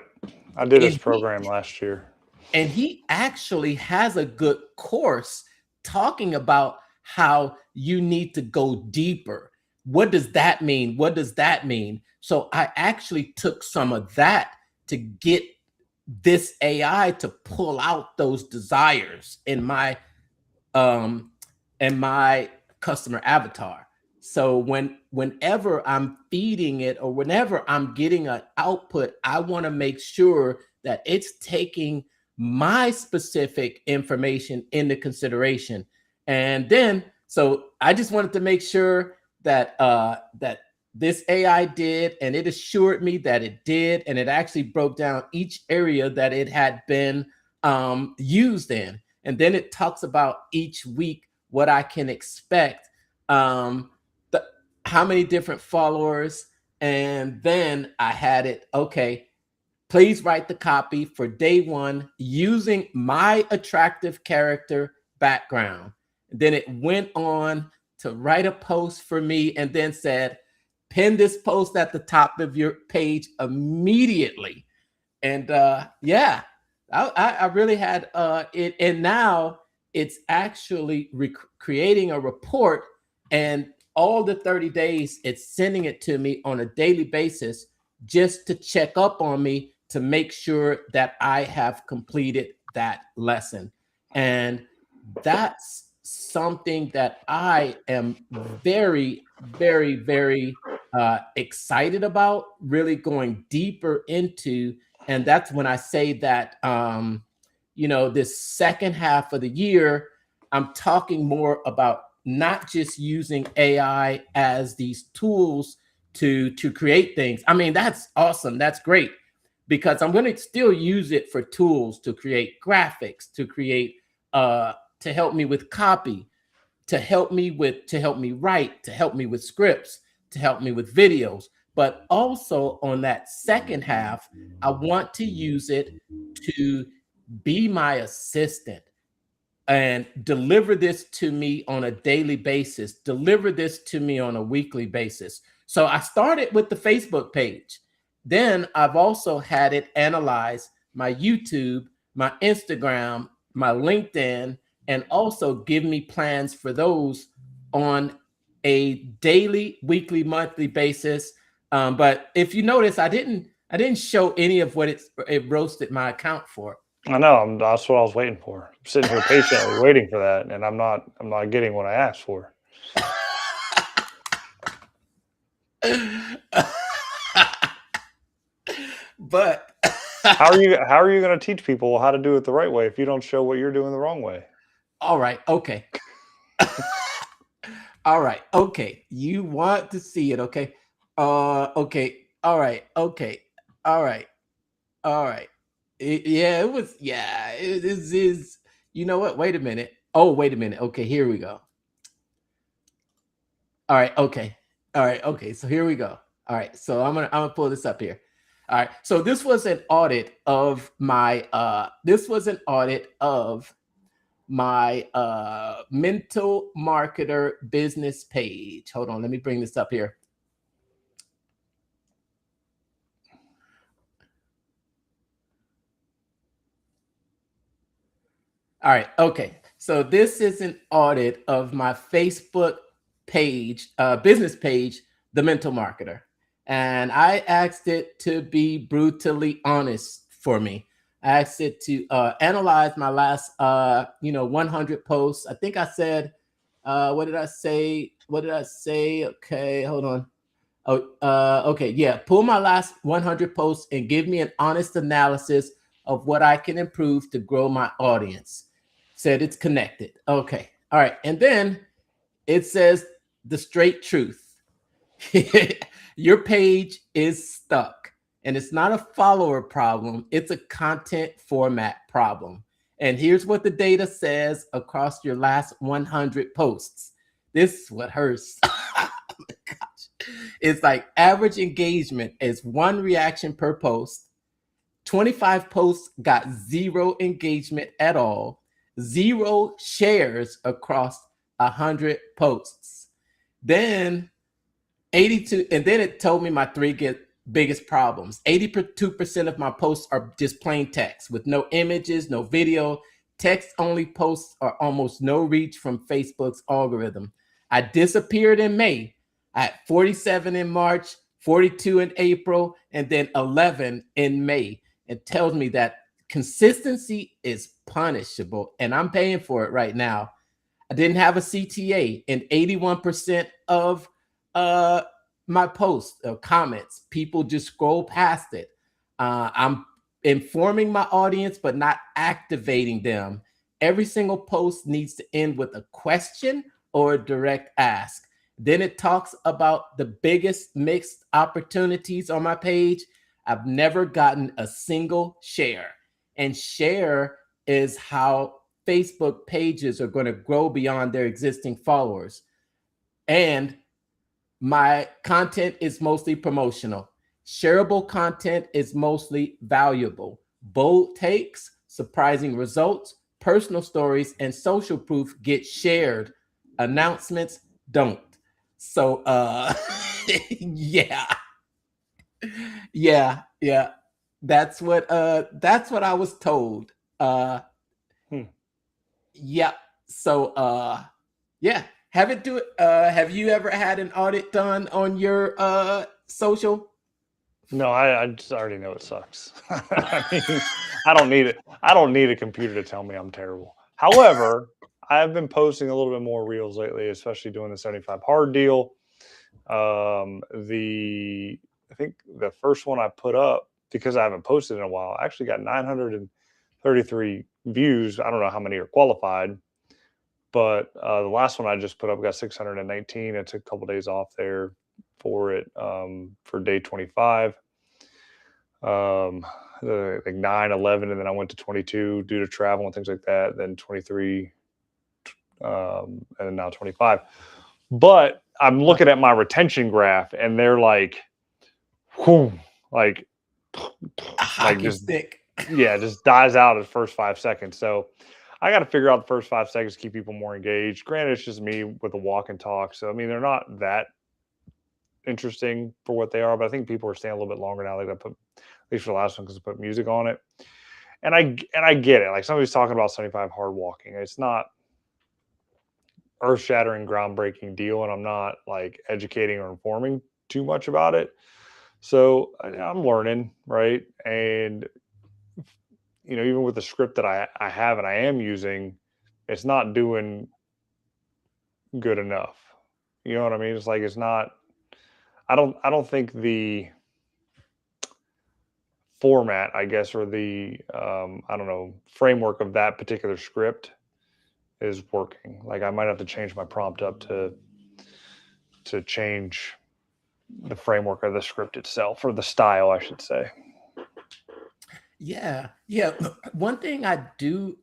I did his program last year. And he actually has a good course talking about how you need to go deeper. What does that mean? What does that mean? So I actually took some of that to get this AI to pull out those desires in my customer avatar. So whenever I'm feeding it or whenever I'm getting an output, I want to make sure that it's taking my specific information into consideration. And then, so I just wanted to make sure that that this AI did, and it assured me that it did, and it actually broke down each area that it had been used in. And then it talks about each week what I can expect, how many different followers, and then I had it, okay, please write the copy for day 1 using my attractive character background. And then it went on to write a post for me and then said, pin this post at the top of your page immediately. And yeah, I really had it. And now it's actually creating a report, and all the 30 days, it's sending it to me on a daily basis just to check up on me to make sure that I have completed that lesson. And that's something that I am very, very, very excited about, really going deeper into. And that's when I say that, you know, this second half of the year, I'm talking more about not just using AI as these tools to create things. I mean, that's awesome. That's great, because I'm going to still use it for tools to create graphics, to create to help me with copy, to help me write, to help me with scripts, to help me with videos. But also on that second half, I want to use it to be my assistant and deliver this to me on a daily basis, deliver this to me on a weekly basis. So I started with the Facebook page. Then I've also had it analyze my YouTube, my Instagram, my LinkedIn, and also give me plans for those on a daily, weekly, monthly basis. But if you notice, I didn't show any of what it roasted my account for. I know. That's what I was waiting for. I'm sitting here patiently waiting for that, and I'm not getting what I asked for. But how are you going to teach people how to do it the right way if you don't show what you're doing the wrong way? All right. Okay. All right. Okay. You want to see it. Okay. Okay. All right. Okay. All right. All right. Yeah, it was. Yeah, it is. You know what? Wait a minute. Oh, wait a minute. Okay, here we go. All right. Okay. All right. Okay. So here we go. All right. So I'm gonna pull this up here. All right. So this was an audit of my mental marketer business page. Hold on, let me bring this up here. All right, okay. So this is an audit of my Facebook page, business page, The Mental Marketer. And I asked it to be brutally honest for me. I asked it to analyze my last 100 posts. I think I said, what did I say? Okay, hold on. Okay, yeah. Pull my last 100 posts and give me an honest analysis of what I can improve to grow my audience. Said it's connected. Okay, all right. And then it says the straight truth. Your page is stuck, and it's not a follower problem. It's a content format problem. And here's what the data says across your last 100 posts. This is what hurts. Oh my gosh. It's like average engagement is 1 reaction per post. 25 posts got 0 engagement at all. 0 shares across 100 posts. Then 82, and then it told me my 3 biggest problems. 82% of my posts are just plain text with no images, no video. Text only posts are almost no reach from Facebook's algorithm. I disappeared in May. I had 47 in March, 42 in April, and then 11 in May. It tells me that consistency is punishable, and I'm paying for it right now. I didn't have a CTA in 81% of my posts or comments. People just scroll past it. I'm informing my audience, but not activating them. Every single post needs to end with a question or a direct ask. Then it talks about the biggest mixed opportunities on my page. I've never gotten a single share. And share is how Facebook pages are going to grow beyond their existing followers. And my content is mostly promotional. Shareable content is mostly valuable. Bold takes, surprising results, personal stories, and social proof get shared. Announcements don't. So yeah. That's what I was told. Yeah. So yeah. Have you ever had an audit done on your social? No, I just already know it sucks. I mean, I don't need it. I don't need a computer to tell me I'm terrible. However, I've been posting a little bit more reels lately, especially doing the 75 hard deal. I think the first one I put up, because I haven't posted in a while, I actually got 933 views. I don't know how many are qualified, But the last one I just put up got 619. I took a couple days off there for it for day 25. Like 9, 11, and then I went to 22 due to travel and things like that. Then 23, and then now 25. But I'm looking at my retention graph, and they're like, whew, like Hockey just stick. just dies out at the first 5 seconds. So I got to figure out the first 5 seconds to keep people more engaged. Granted, it's just me with a walk and talk. So I mean, they're not that interesting for what they are, but I think people are staying a little bit longer now. They got to put, at least for the last one, because I put music on it. And I get it. Like somebody's talking about 75 hard walking. It's not earth-shattering, groundbreaking deal, and I'm not like educating or informing too much about it. So I'm learning, right? And even with the script that I have and I am using, it's not doing good enough. You know what I mean? It's like it's not. I don't think the format, I guess, or the I don't know, framework of that particular script is working. Like I might have to change my prompt up to change the framework of the script itself, or the style, I should say. Yeah. One thing I do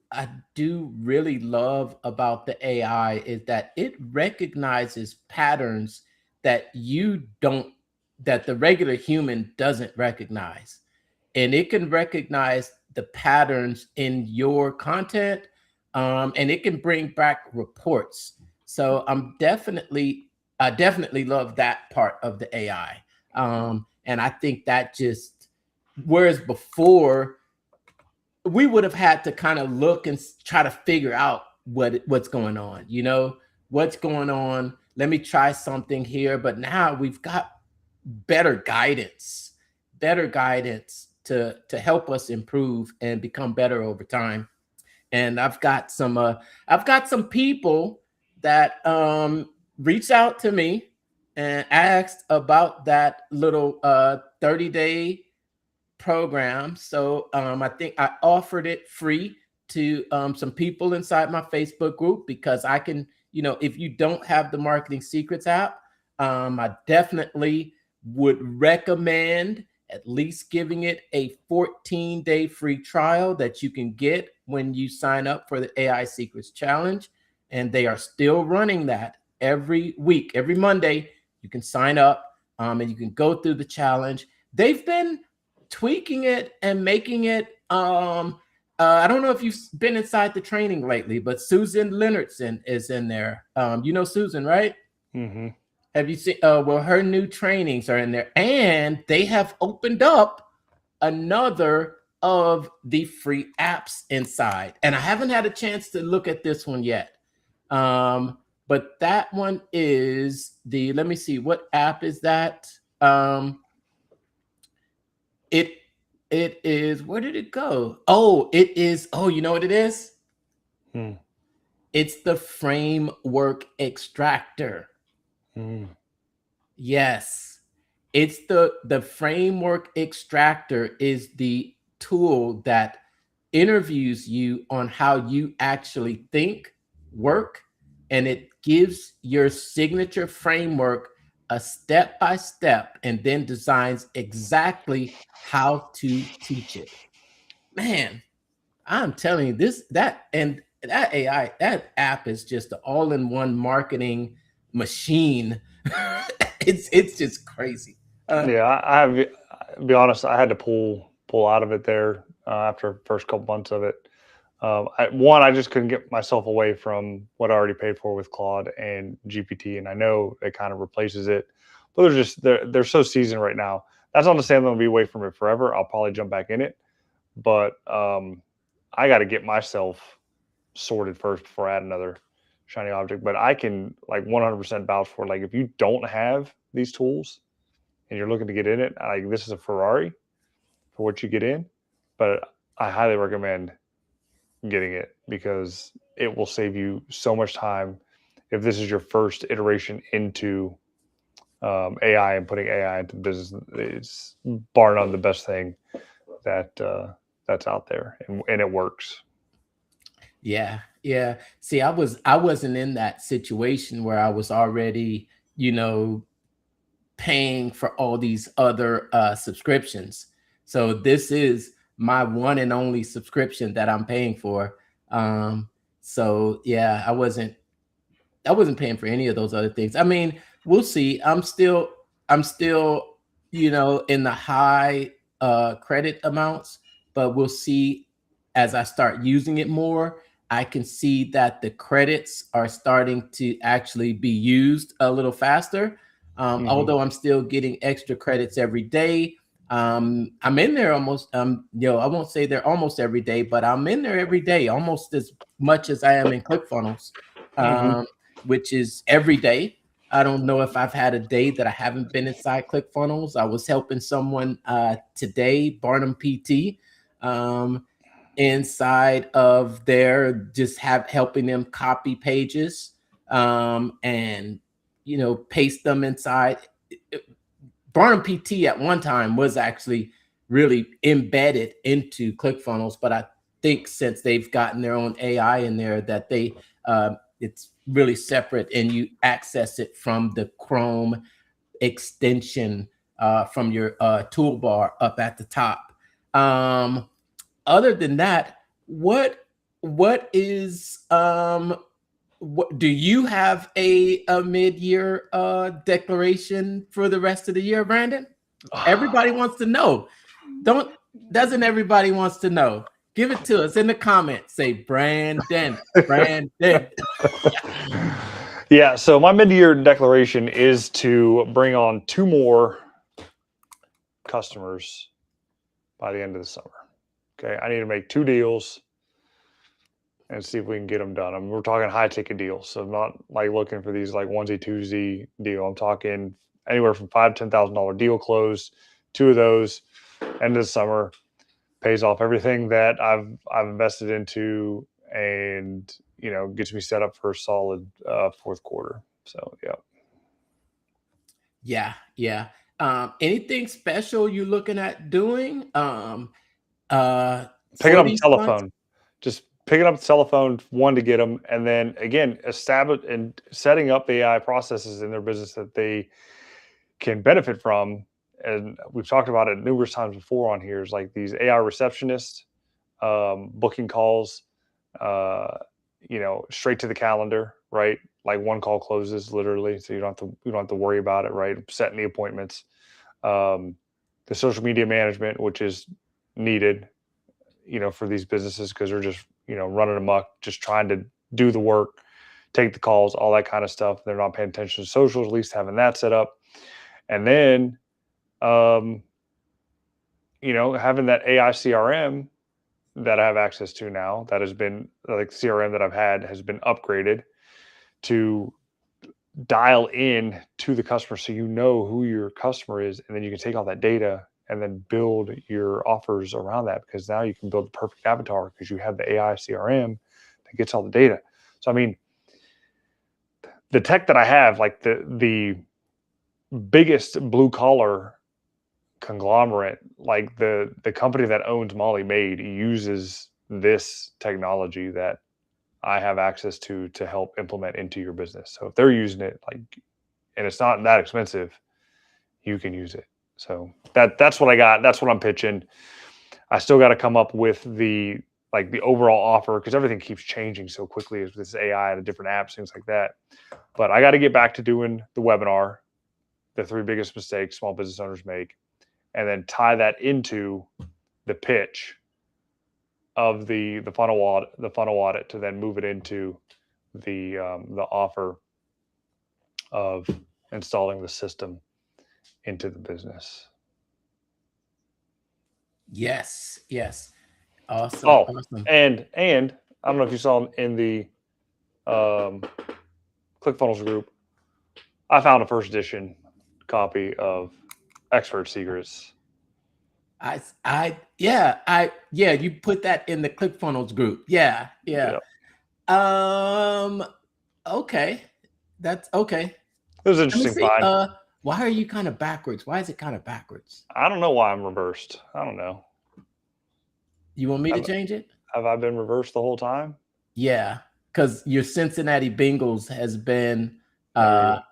really love about the AI is that it recognizes patterns that that the regular human doesn't recognize. And it can recognize the patterns in your content, and it can bring back reports. So I definitely love that part of the AI. And I think that whereas before we would have had to kind of look and try to figure out what's going on, what's going on. Let me try something here. But now we've got better guidance to help us improve and become better over time. And I've got some people that reached out to me and asked about that little 30-day program. So I think I offered it free to some people inside my Facebook group, because I can, if you don't have the Marketing Secrets app, I definitely would recommend at least giving it a 14-day free trial that you can get when you sign up for the AI Secrets Challenge. And they are still running that every week. Every Monday, you can sign up and you can go through the challenge. They've been tweaking it and making it. I don't know if you've been inside the training lately, but Susan Leonardson is in there. You know Susan, right? Mm-hmm. Have you seen? Well, her new trainings are in there, and they have opened up another of the free apps inside. And I haven't had a chance to look at this one yet. But that one is let me see, what app is that? It is, where did it go? Oh, it is, you know what it is? It's the Framework Extractor. Yes. It's the Framework Extractor is the tool that interviews you on how you actually think, work, and it gives your signature framework a step-by-step and then designs exactly how to teach it. Man, I'm telling you, that AI, that app is just an all-in-one marketing machine. It's just crazy. Yeah, I have. To be honest, I had to pull out of it there after the first couple months of it. I just couldn't get myself away from what I already paid for with Claude and GPT, and I know it kind of replaces it, but they're so seasoned right now. That's not to say I'm going to be away from it forever. I'll probably jump back in it, but I got to get myself sorted first before I add another shiny object. But I can like 100% vouch for, like, if you don't have these tools and you're looking to get in it, like, this is a Ferrari for what you get in, but I highly recommend getting it because it will save you so much time if this is your first iteration into AI and putting AI into business. It's bar none the best thing that's out there, and it works. Yeah, yeah. See, I wasn't in that situation where I was already, you know, paying for all these other subscriptions. So this is my one and only subscription that I'm paying for. So yeah, I wasn't paying for any of those other things. I mean, we'll see. I'm still, you know, in the high credit amounts, but we'll see as I start using it more. I can see that the credits are starting to actually be used a little faster. Although I'm still getting extra credits every day. I'm in there almost, you know, I won't say they're almost every day, but I'm in there every day, almost as much as I am in ClickFunnels. Mm-hmm. Which is every day. I don't know if I've had a day that I haven't been inside ClickFunnels. I was helping someone today, Barnum PT, inside of their just helping them copy pages and you know paste them inside. Barnum PT at one time was actually really embedded into ClickFunnels, but I think since they've gotten their own AI in there, that it's really separate, and you access it from the Chrome extension from your toolbar up at the top. Other than that, what is what do you have a mid-year declaration for the rest of the year, Brandon? Everybody wants to know. Doesn't everybody wants to know? Give it to us in the comments. Say Brandon, Brandon. Yeah, so my mid-year declaration is to bring on 2 more customers by the end of the summer. Okay, I need to make 2 deals and see if we can get them done. I mean, we're talking high ticket deals, so I'm not like looking for these like onesie twosie deal. I'm talking anywhere from $5,000 to $10,000 deal closed. 2 of those end of the summer pays off everything that I've invested into, and you know gets me set up for a solid fourth quarter. So yeah. Yeah. Anything special you're looking at doing Picking for up the these months? telephone, just picking up the telephone, one, to get them, and then again establish and setting up AI processes in their business that they can benefit from. And we've talked about it numerous times before on here, is like these AI receptionists, booking calls, uh, you know, straight to the calendar, right? Like one call closes literally, so you don't have to worry about it, right? Setting the appointments, the social media management, which is needed, you know, for these businesses because they're just, you know, running amok, just trying to do the work, take the calls, all that kind of stuff. They're not paying attention to socials, at least having that set up. And then, um, you know, having that AI CRM that I have access to now, that has been like CRM that I've had has been upgraded to dial in to the customer, so you know who your customer is, and then you can take all that data and then build your offers around that, because now you can build the perfect avatar because you have the AI CRM that gets all the data. So I mean, the tech that I have, like the biggest blue collar conglomerate, like the company that owns Molly Maid, uses this technology that I have access to help implement into your business. So if they're using it, like, and it's not that expensive, you can use it. So that's what I got. That's what I'm pitching. I still got to come up with the overall offer, because everything keeps changing so quickly with this AI and the different apps, things like that. But I got to get back to doing the webinar, the 3 biggest mistakes small business owners make, and then tie that into the pitch of the funnel audit to then move it into the offer of installing the system into the business. Yes. Awesome. Oh, and I don't know if you saw in the ClickFunnels group, I found a first edition copy of Expert Secrets. You put that in the ClickFunnels group. Yeah. Yep. Okay. That's okay. It was an Let me interesting see. find. Why are you kind of backwards? Why is it kind of backwards? I don't know why I'm reversed. I don't know. You want me to change it? Have I been reversed the whole time? Yeah, because your Cincinnati Bengals has been. There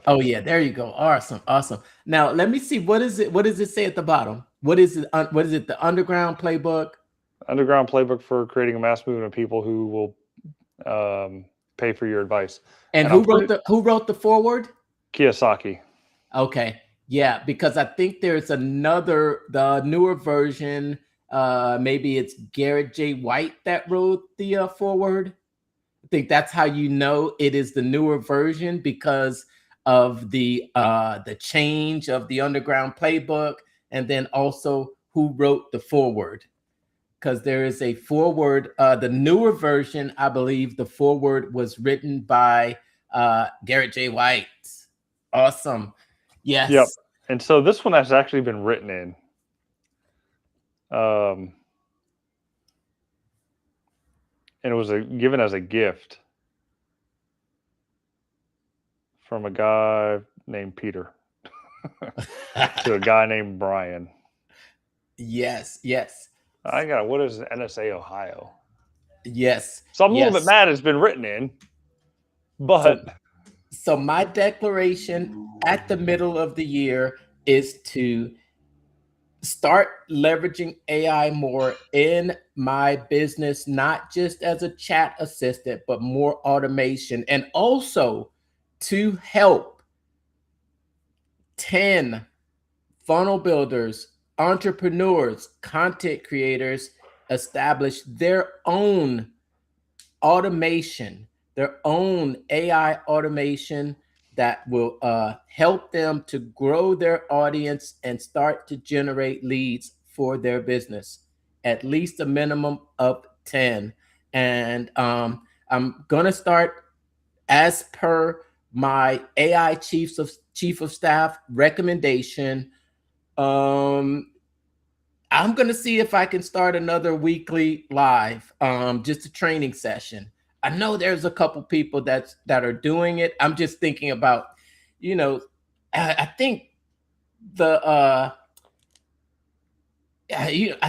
Oh yeah, there you go. Awesome, awesome. Now let me see. What is it? What does it say at the bottom? What is it? What is it? The underground playbook. Underground playbook for creating a mass movement of people who will pay for your advice. And who wrote the foreword? Kiyosaki. Okay, yeah, because I think there's the newer version. Maybe it's Garrett J. White that wrote the foreword. I think that's how you know it is the newer version, because of the change of the underground playbook, and then also who wrote the foreword. Because there is a foreword, the newer version, I believe the foreword was written by Garrett J. White. Awesome. Yes. Yep. And so this one has actually been written in. And it was given as a gift from a guy named Peter to a guy named Brian. Yes, yes. What is NSA Ohio? Yes. So I'm a little bit mad it's been written in, but. So my declaration at the middle of the year is to start leveraging AI more in my business, not just as a chat assistant, but more automation, and also to help 10 funnel builders, entrepreneurs, content creators establish their own automation, their own AI automation that will help them to grow their audience and start to generate leads for their business, at least a minimum of 10. And I'm going to start as per my AI chief of staff recommendation. I'm going to see if I can start another weekly live, just a training session. I know there's a couple people that are doing it. I'm just thinking about, I think I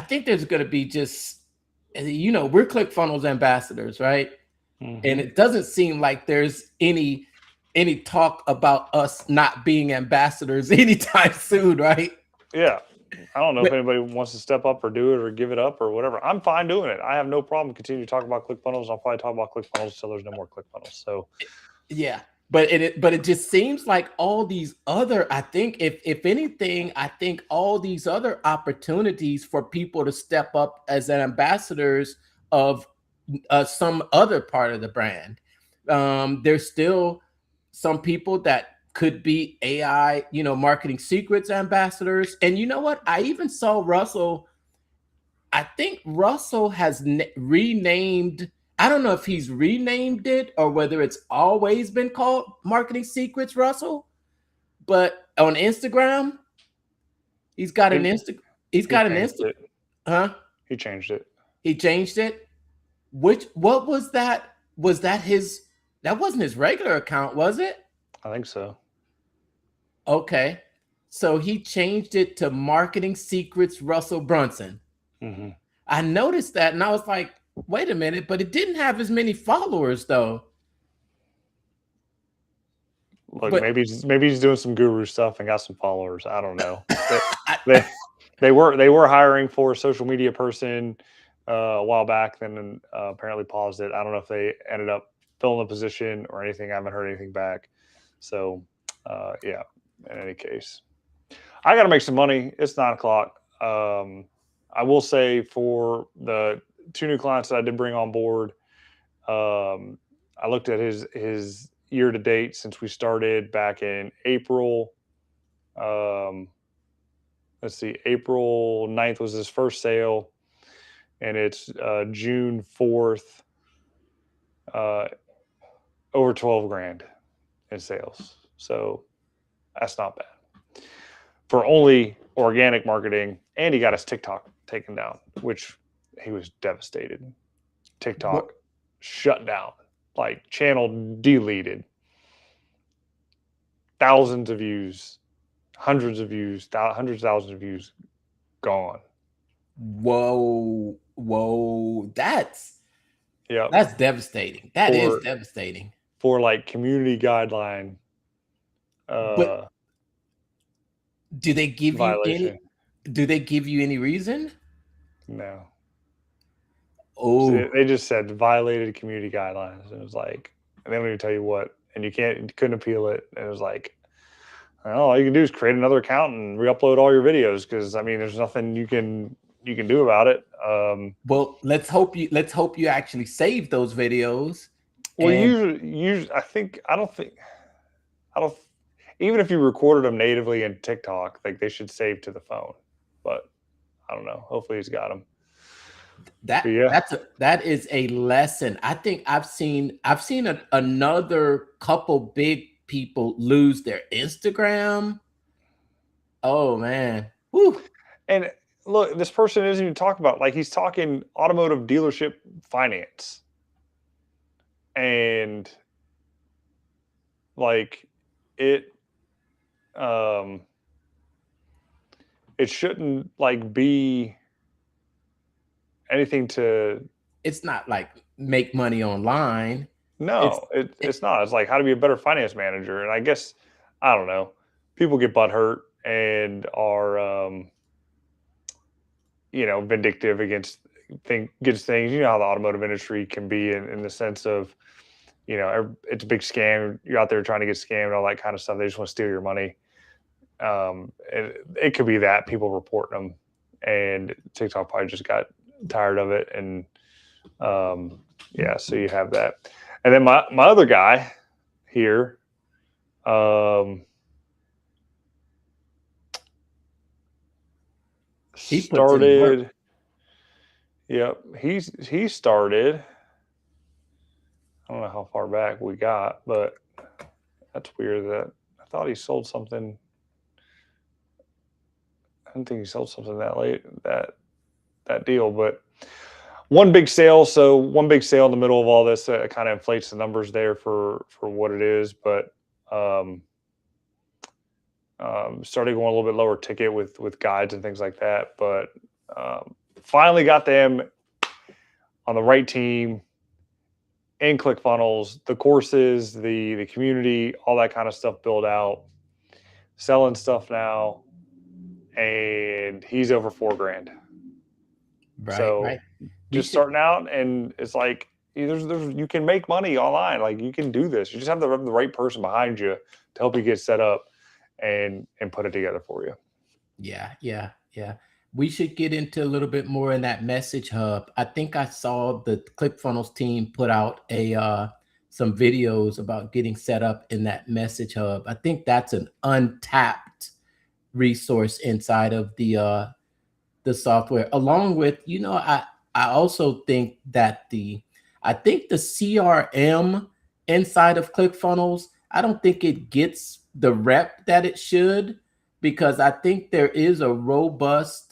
think there's going to be just, we're ClickFunnels ambassadors, right? Mm-hmm. And it doesn't seem like there's any talk about us not being ambassadors anytime soon, right? Yeah. I don't know if anybody wants to step up or do it or give it up or whatever. I'm fine doing it. I have no problem continuing to talk about ClickFunnels. I'll probably talk about ClickFunnels until there's no more ClickFunnels. So, yeah, but it just seems like all these other, I think if anything, I think all these other opportunities for people to step up as ambassadors of some other part of the brand. There's still some people that could be AI, marketing secrets ambassadors. And you know what? I even saw Russell. I think Russell has renamed. I don't know if he's renamed it or whether it's always been called Marketing Secrets Russell. But on Instagram, he's got an Instagram. He's got an Instagram. Huh? He changed it. He changed it. What was that? Was that his? That wasn't his regular account, was it? I think so. Okay. So he changed it to Marketing Secrets Russell Brunson. Mm-hmm. I noticed that and I was like, wait a minute, but it didn't have as many followers though. Look, maybe he's doing some guru stuff and got some followers. I don't know. They were hiring for a social media person a while back, then apparently paused it. I don't know if they ended up filling the position or anything. I haven't heard anything back. So yeah, in any case, I got to make some money. It's 9 o'clock. I will say for the 2 new clients that I did bring on board, I looked at his year to date since we started back in April. Let's see, April 9th was his first sale, and it's June 4th, over 12 grand in sales. So that's not bad for only organic marketing. And he got his TikTok taken down, which he was devastated. TikTok shut down, like channel deleted. Thousands of views, hundreds of views, hundreds of thousands of views gone. Whoa. Yeah. That's devastating. That is For devastating. for like community guideline But do they give you violation. any? Do they give you any reason? No. So Oh, they just said violated community guidelines. And it was like, and they don't even tell you what, and you couldn't appeal it. And it was like, well, all you can do is create another account and re-upload all your videos, because I mean, there's nothing you can do about it. well, let's hope you actually save those videos. Well, And usually, I don't. Even if you recorded them natively in TikTok, like they should save to the phone. But I don't know. Hopefully, he's got them. But yeah, that is a lesson. I think I've seen another couple big people lose their Instagram. Oh man. Whew. and look, this person isn't even talking about, like, he's talking automotive dealership finance, and like it it shouldn't like be anything to. It's not like make money online. No, it's not. It's like how to be a better finance manager. And I guess, I don't know, people get butt hurt and are vindictive against things. You know how the automotive industry can be in the sense of, it's a big scam. You're out there trying to get scammed and all that kind of stuff. They just want to steal your money. And it could be that people reporting them, and TikTok probably just got tired of it. And yeah, so you have that. And then my other guy here, He puts in the work. started. Yep, he started. I don't know how far back we got, but that's weird. That I thought he sold something. I didn't think he sold something that late, that deal. But one big sale. So one big sale in the middle of all this kind of inflates the numbers there for what it is. But started going a little bit lower ticket with guides and things like that. But finally got them on the right team in ClickFunnels, the courses, the community, all that kind of stuff built out, selling stuff now, and he's over $4,000. Right, So right. just starting out, and it's like there's you can make money online. Like, you can do this. You just have the right person behind you to help you get set up and put it together for you. Yeah. We should get into a little bit more in that message hub. I think I saw the ClickFunnels team put out some videos about getting set up in that message hub. I think that's an untapped resource inside of the software. Along with, I also think that the CRM inside of ClickFunnels, I don't think it gets the rep that it should, because I think there is a robust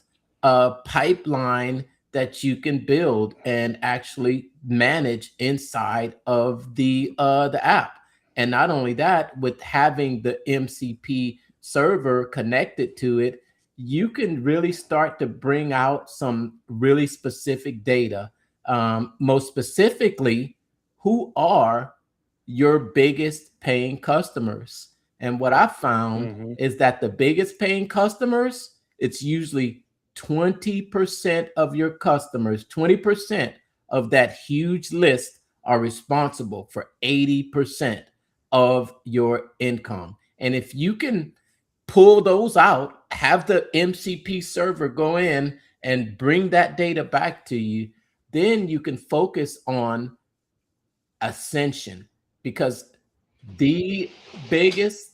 pipeline that you can build and actually manage inside of the app. And not only that, with having the MCP server connected to it, you can really start to bring out some really specific data. Most specifically, who are your biggest paying customers? And what I found is that the biggest paying customers, it's usually 20% of your customers, 20% of that huge list are responsible for 80% of your income. And if you can pull those out, have the MCP server go in and bring that data back to you, then you can focus on ascension, because the biggest,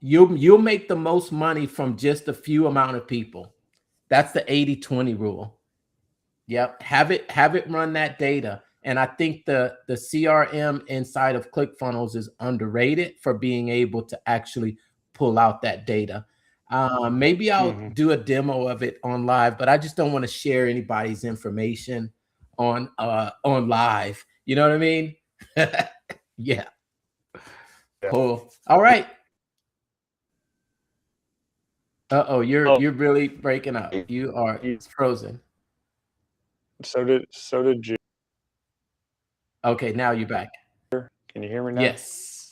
you'll make the most money from just a few amount of people. That's the 80-20 rule. Yep. Have it run that data. And I think the CRM inside of ClickFunnels is underrated for being able to actually pull out that data. Maybe I'll do a demo of it on live, but I just don't want to share anybody's information on live. You know what I mean? Yeah. Cool. All right. You're really breaking up. You are frozen. So did you. Okay, now you're back. Can you hear me now? Yes.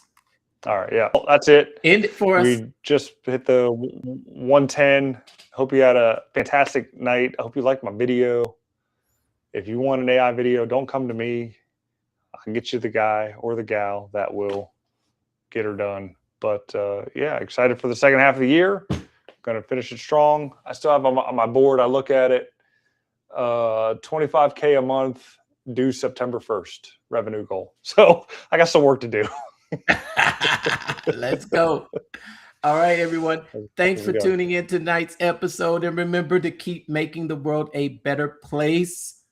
All right. Yeah. Well, that's it. End it for us. We just hit the 110. Hope you had a fantastic night. I hope you liked my video. If you want an AI video, don't come to me. I can get you the guy or the gal that will get her done. But yeah, excited for the second half of the year. Going to finish it strong. I still have on my board, I look at it, 25K a month due September 1st revenue goal. So I got some work to do. Let's go. All right, everyone. Thanks Here we for go. tuning in tonight's episode. And remember to keep making the world a better place.